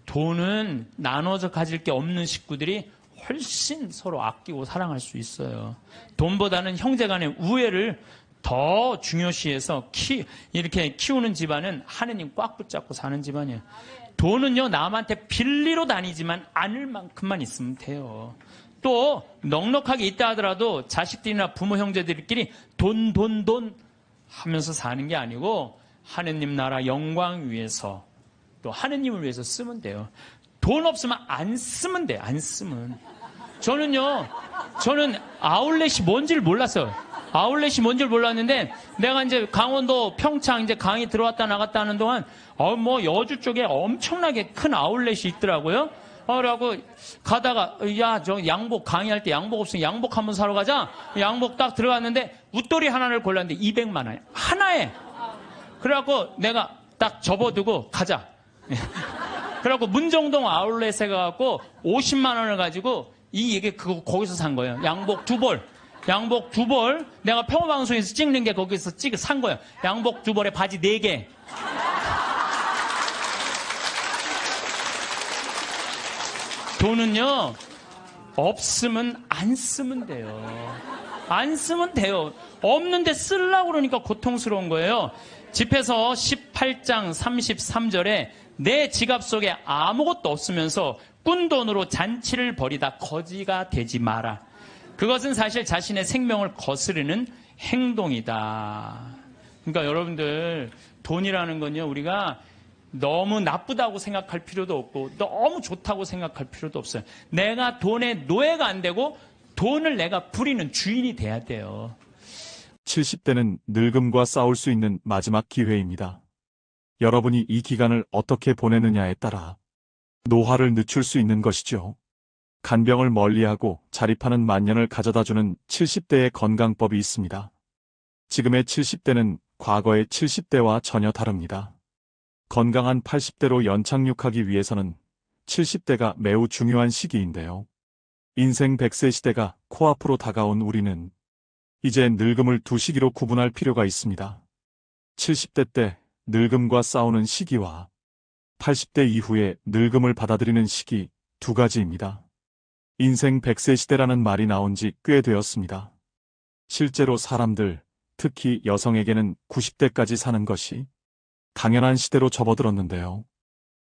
돈은 나눠서 가질 게 없는 식구들이 훨씬 서로 아끼고 사랑할 수 있어요. 돈보다는 형제 간의 우애를 더 중요시해서 이렇게 키우는 집안은 하느님 꽉 붙잡고 사는 집안이에요. 돈은요, 남한테 빌리러 다니지만 않을 만큼만 있으면 돼요. 또 넉넉하게 있다 하더라도 자식들이나 부모 형제들끼리 돈 하면서 사는 게 아니고 하느님 나라 영광 위해서 또 하느님을 위해서 쓰면 돼요. 돈 없으면 안 쓰면 돼요. 안 쓰면. 저는 아울렛이 뭔지를 몰랐어요. 아울렛이 뭔지를 몰랐는데 내가 이제 강원도 평창 이제 강의 들어왔다 나갔다 하는 동안 여주 쪽에 엄청나게 큰 아울렛이 있더라고요. 그러고 가다가 야, 저 양복 강의할 때 양복 없으면 양복 한번 사러 가자. 양복 딱 들어갔는데 웃돌이 하나를 골랐는데 200만 원 하나에. 그래갖고 내가 딱 접어두고 가자. 그래갖고 문정동 아울렛에 가갖고 50만 원을 가지고 그거 거기서 산 거예요. 양복 두 벌. 내가 평화방송에서 찍는 게 거기서 산 거예요. 양복 두 벌에 바지 4개. 돈은요, 없으면 안 쓰면 돼요. 안 쓰면 돼요. 없는데 쓰려고 그러니까 고통스러운 거예요. 집에서 18장 33절에 내 지갑 속에 아무것도 없으면서 꾼 돈으로 잔치를 벌이다 거지가 되지 마라. 그것은 사실 자신의 생명을 거스르는 행동이다. 그러니까 여러분들, 돈이라는 건요, 우리가 너무 나쁘다고 생각할 필요도 없고 너무 좋다고 생각할 필요도 없어요. 내가 돈의 노예가 안 되고 돈을 내가 부리는 주인이 돼야 돼요. 70대는 늙음과 싸울 수 있는 마지막 기회입니다. 여러분이 이 기간을 어떻게 보내느냐에 따라 노화를 늦출 수 있는 것이죠. 간병을 멀리하고 자립하는 만년을 가져다주는 70대의 건강법이 있습니다. 지금의 70대는 과거의 70대와 전혀 다릅니다. 건강한 80대로 연착륙하기 위해서는 70대가 매우 중요한 시기인데요. 인생 100세 시대가 코앞으로 다가온 우리는 이제 늙음을 두 시기로 구분할 필요가 있습니다. 70대 때 늙음과 싸우는 시기와 80대 이후에 늙음을 받아들이는 시기 두 가지입니다. 인생 100세 시대라는 말이 나온 지 꽤 되었습니다. 실제로 사람들, 특히 여성에게는 90대까지 사는 것이 당연한 시대로 접어들었는데요.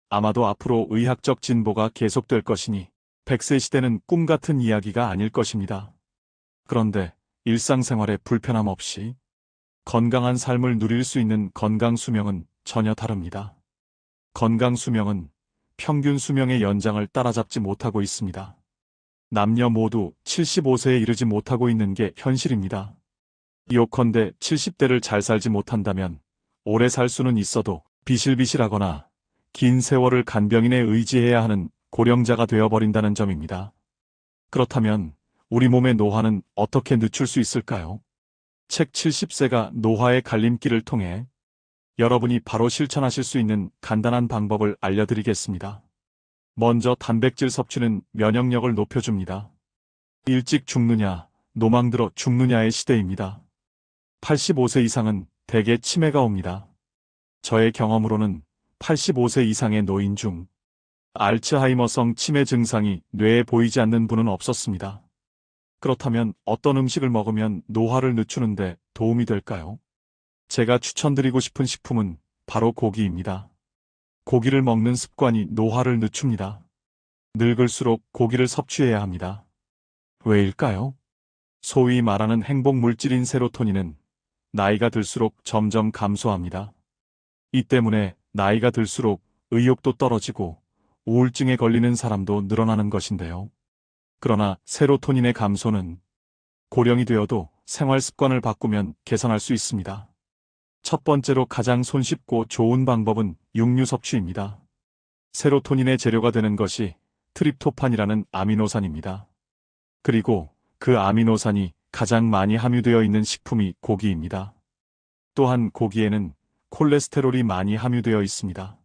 아마도 앞으로 의학적 진보가 계속될 것이니 100세 시대는 꿈 같은 이야기가 아닐 것입니다. 그런데 일상생활에 불편함 없이 건강한 삶을 누릴 수 있는 건강 수명은 전혀 다릅니다. 건강 수명은 평균 수명의 연장을 따라잡지 못하고 있습니다. 남녀 모두 75세에 이르지 못하고 있는 게 현실입니다. 요컨대 70대를 잘 살지 못한다면 오래 살 수는 있어도 비실비실하거나 긴 세월을 간병인에 의지해야 하는 고령자가 되어버린다는 점입니다. 그렇다면 우리 몸의 노화는 어떻게 늦출 수 있을까요? 책 70세가 노화의 갈림길을 통해 여러분이 바로 실천하실 수 있는 간단한 방법을 알려드리겠습니다. 먼저 단백질 섭취는 면역력을 높여줍니다. 일찍 죽느냐, 노망들어 죽느냐의 시대입니다. 85세 이상은 대개 치매가 옵니다. 저의 경험으로는 85세 이상의 노인 중 알츠하이머성 치매 증상이 뇌에 보이지 않는 분은 없었습니다. 그렇다면 어떤 음식을 먹으면 노화를 늦추는데 도움이 될까요? 제가 추천드리고 싶은 식품은 바로 고기입니다. 고기를 먹는 습관이 노화를 늦춥니다. 늙을수록 고기를 섭취해야 합니다. 왜일까요? 소위 말하는 행복 물질인 세로토닌은 나이가 들수록 점점 감소합니다. 이 때문에 나이가 들수록 의욕도 떨어지고 우울증에 걸리는 사람도 늘어나는 것인데요. 그러나 세로토닌의 감소는 고령이 되어도 생활 습관을 바꾸면 개선할 수 있습니다. 첫 번째로 가장 손쉽고 좋은 방법은 육류 섭취입니다. 세로토닌의 재료가 되는 것이 트립토판이라는 아미노산입니다. 그리고 그 아미노산이 가장 많이 함유되어 있는 식품이 고기입니다. 또한 고기에는 콜레스테롤이 많이 함유되어 있습니다.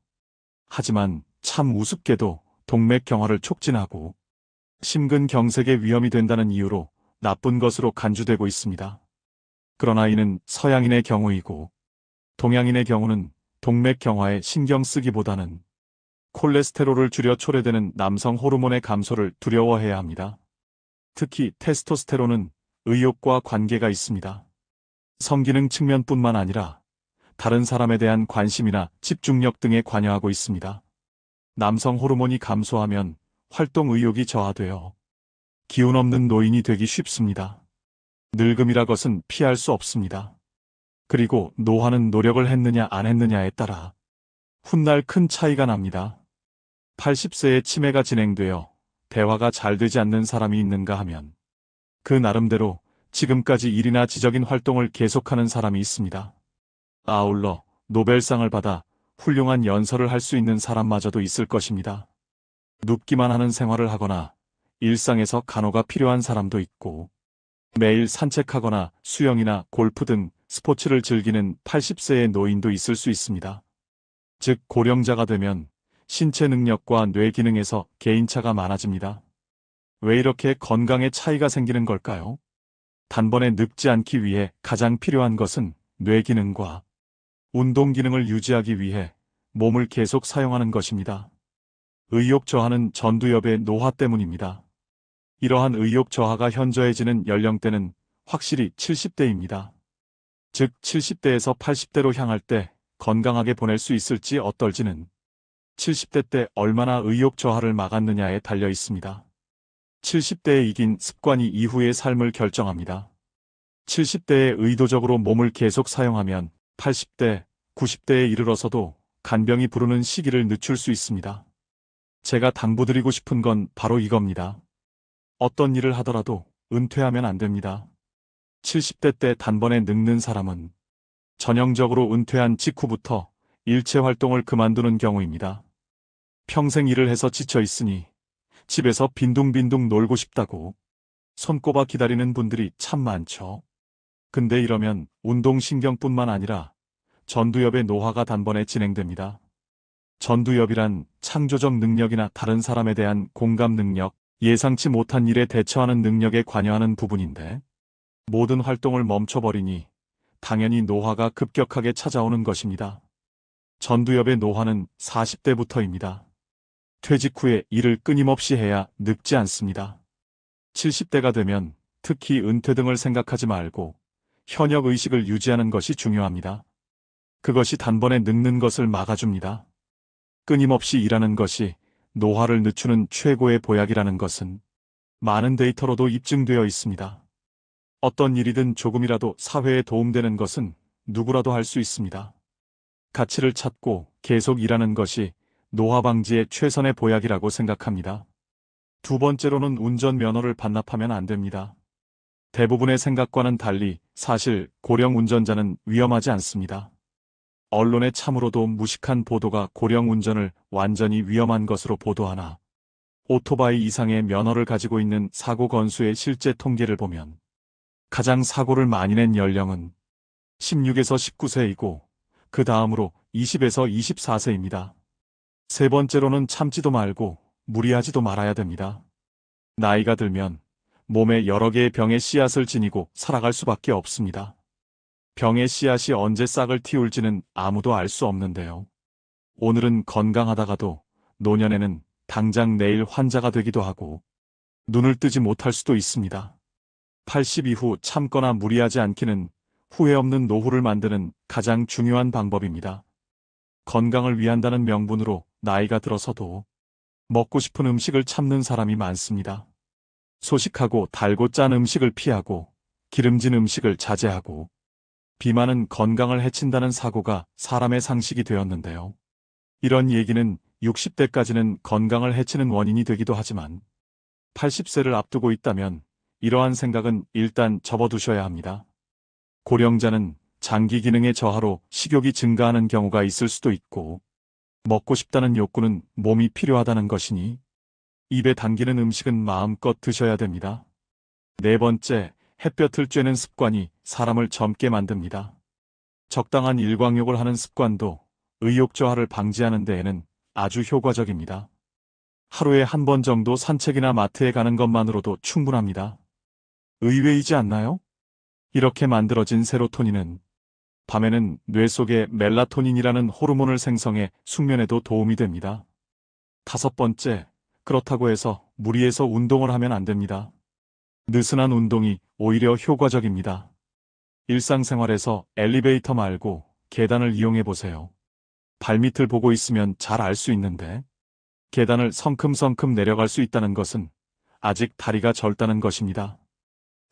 하지만 참 우습게도 동맥경화를 촉진하고 심근경색의 위험이 된다는 이유로 나쁜 것으로 간주되고 있습니다. 그러나 이는 서양인의 경우이고 동양인의 경우는 동맥 경화에 신경 쓰기보다는 콜레스테롤을 줄여 초래되는 남성 호르몬의 감소를 두려워해야 합니다. 특히 테스토스테론은 의욕과 관계가 있습니다. 성기능 측면뿐만 아니라 다른 사람에 대한 관심이나 집중력 등에 관여하고 있습니다. 남성 호르몬이 감소하면 활동 의욕이 저하되어 기운 없는 노인이 되기 쉽습니다. 늙음이라 것은 피할 수 없습니다. 그리고 노화는 노력을 했느냐 안 했느냐에 따라 훗날 큰 차이가 납니다. 80세에 치매가 진행되어 대화가 잘 되지 않는 사람이 있는가 하면 그 나름대로 지금까지 일이나 지적인 활동을 계속하는 사람이 있습니다. 아울러 노벨상을 받아 훌륭한 연설을 할 수 있는 사람마저도 있을 것입니다. 눕기만 하는 생활을 하거나 일상에서 간호가 필요한 사람도 있고 매일 산책하거나 수영이나 골프 등 스포츠를 즐기는 80세의 노인도 있을 수 있습니다. 즉 고령자가 되면 신체 능력과 뇌 기능에서 개인차가 많아집니다. 왜 이렇게 건강에 차이가 생기는 걸까요? 단번에 늙지 않기 위해 가장 필요한 것은 뇌 기능과 운동 기능을 유지하기 위해 몸을 계속 사용하는 것입니다. 의욕 저하는 전두엽의 노화 때문입니다. 이러한 의욕 저하가 현저해지는 연령대는 확실히 70대입니다. 즉 70대에서 80대로 향할 때 건강하게 보낼 수 있을지 어떨지는 70대 때 얼마나 의욕 저하를 막았느냐에 달려 있습니다. 70대에 이긴 습관이 이후의 삶을 결정합니다. 70대에 의도적으로 몸을 계속 사용하면 80대, 90대에 이르러서도 간병이 부르는 시기를 늦출 수 있습니다. 제가 당부드리고 싶은 건 바로 이겁니다. 어떤 일을 하더라도 은퇴하면 안 됩니다. 70대 때 단번에 늙는 사람은 전형적으로 은퇴한 직후부터 일체 활동을 그만두는 경우입니다. 평생 일을 해서 지쳐 있으니 집에서 빈둥빈둥 놀고 싶다고 손꼽아 기다리는 분들이 참 많죠. 근데 이러면 운동신경뿐만 아니라 전두엽의 노화가 단번에 진행됩니다. 전두엽이란 창조적 능력이나 다른 사람에 대한 공감 능력, 예상치 못한 일에 대처하는 능력에 관여하는 부분인데 모든 활동을 멈춰버리니 당연히 노화가 급격하게 찾아오는 것입니다. 전두엽의 노화는 40대부터입니다. 퇴직 후에 일을 끊임없이 해야 늙지 않습니다. 70대가 되면 특히 은퇴 등을 생각하지 말고 현역 의식을 유지하는 것이 중요합니다. 그것이 단번에 늙는 것을 막아줍니다. 끊임없이 일하는 것이 노화를 늦추는 최고의 보약이라는 것은 많은 데이터로도 입증되어 있습니다. 어떤 일이든 조금이라도 사회에 도움되는 것은 누구라도 할 수 있습니다. 가치를 찾고 계속 일하는 것이 노화 방지의 최선의 보약이라고 생각합니다. 두 번째로는 운전면허를 반납하면 안 됩니다. 대부분의 생각과는 달리 사실 고령 운전자는 위험하지 않습니다. 언론에 참으로도 무식한 보도가 고령 운전을 완전히 위험한 것으로 보도하나 오토바이 이상의 면허를 가지고 있는 사고 건수의 실제 통계를 보면 가장 사고를 많이 낸 연령은 16에서 19세이고 그 다음으로 20에서 24세입니다. 세 번째로는 참지도 말고 무리하지도 말아야 됩니다. 나이가 들면 몸에 여러 개의 병의 씨앗을 지니고 살아갈 수밖에 없습니다. 병의 씨앗이 언제 싹을 틔울지는 아무도 알 수 없는데요. 오늘은 건강하다가도 노년에는 당장 내일 환자가 되기도 하고 눈을 뜨지 못할 수도 있습니다. 80 이후 참거나 무리하지 않기는 후회 없는 노후를 만드는 가장 중요한 방법입니다. 건강을 위한다는 명분으로 나이가 들어서도 먹고 싶은 음식을 참는 사람이 많습니다. 소식하고 달고 짠 음식을 피하고 기름진 음식을 자제하고 비만은 건강을 해친다는 사고가 사람의 상식이 되었는데요. 이런 얘기는 60대까지는 건강을 해치는 원인이 되기도 하지만 80세를 앞두고 있다면 이러한 생각은 일단 접어두셔야 합니다. 고령자는 장기 기능의 저하로 식욕이 증가하는 경우가 있을 수도 있고 먹고 싶다는 욕구는 몸이 필요하다는 것이니 입에 당기는 음식은 마음껏 드셔야 됩니다. 네 번째, 햇볕을 쬐는 습관이 사람을 젊게 만듭니다. 적당한 일광욕을 하는 습관도 의욕 저하를 방지하는 데에는 아주 효과적입니다. 하루에 한 번 정도 산책이나 마트에 가는 것만으로도 충분합니다. 의외이지 않나요? 이렇게 만들어진 세로토닌은 밤에는 뇌 속에 멜라토닌이라는 호르몬을 생성해 숙면에도 도움이 됩니다. 5번째, 그렇다고 해서 무리해서 운동을 하면 안 됩니다. 느슨한 운동이 오히려 효과적입니다. 일상생활에서 엘리베이터 말고 계단을 이용해 보세요. 발밑을 보고 있으면 잘 알 수 있는데, 계단을 성큼성큼 내려갈 수 있다는 것은 아직 다리가 젊다는 것입니다.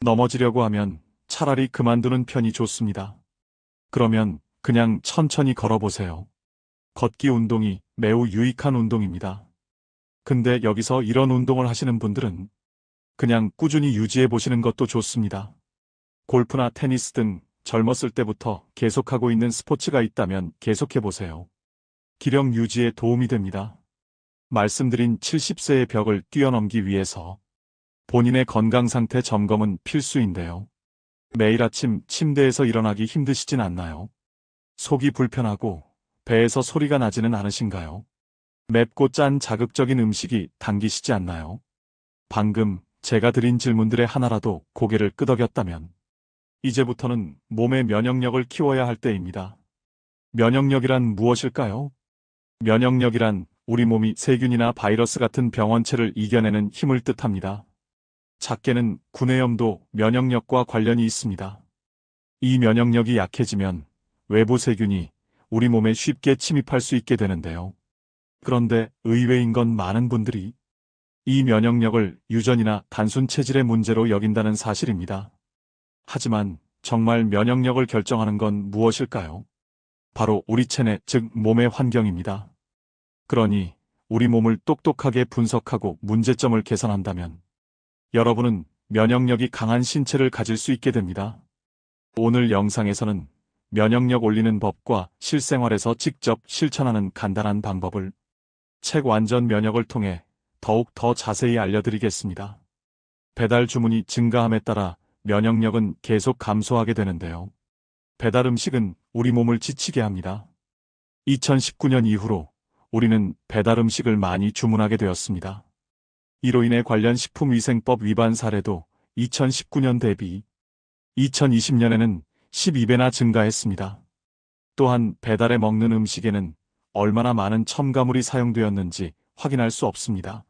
넘어지려고 하면 차라리 그만두는 편이 좋습니다. 그러면 그냥 천천히 걸어보세요. 걷기 운동이 매우 유익한 운동입니다. 근데 여기서 이런 운동을 하시는 분들은 그냥 꾸준히 유지해 보시는 것도 좋습니다. 골프나 테니스 등 젊었을 때부터 계속하고 있는 스포츠가 있다면 계속해 보세요. 기력 유지에 도움이 됩니다. 말씀드린 70세의 벽을 뛰어넘기 위해서 본인의 건강 상태 점검은 필수인데요. 매일 아침 침대에서 일어나기 힘드시진 않나요? 속이 불편하고 배에서 소리가 나지는 않으신가요? 맵고 짠 자극적인 음식이 당기시지 않나요? 방금 제가 드린 질문들의 하나라도 고개를 끄덕였다면 이제부터는 몸의 면역력을 키워야 할 때입니다. 면역력이란 무엇일까요? 면역력이란 우리 몸이 세균이나 바이러스 같은 병원체를 이겨내는 힘을 뜻합니다. 작게는 구내염도 면역력과 관련이 있습니다. 이 면역력이 약해지면 외부 세균이 우리 몸에 쉽게 침입할 수 있게 되는데요. 그런데 의외인 건 많은 분들이 이 면역력을 유전이나 단순 체질의 문제로 여긴다는 사실입니다. 하지만 정말 면역력을 결정하는 건 무엇일까요? 바로 우리 체내, 즉 몸의 환경입니다. 그러니 우리 몸을 똑똑하게 분석하고 문제점을 개선한다면 여러분은 면역력이 강한 신체를 가질 수 있게 됩니다. 오늘 영상에서는 면역력 올리는 법과 실생활에서 직접 실천하는 간단한 방법을 책 완전 면역을 통해 더욱 더 자세히 알려드리겠습니다. 배달 주문이 증가함에 따라 면역력은 계속 감소하게 되는데요. 배달 음식은 우리 몸을 지치게 합니다. 2019년 이후로 우리는 배달 음식을 많이 주문하게 되었습니다. 이로 인해 관련 식품위생법 위반 사례도 2019년 대비 2020년에는 12배나 증가했습니다. 또한 배달해 먹는 음식에는 얼마나 많은 첨가물이 사용되었는지 확인할 수 없습니다.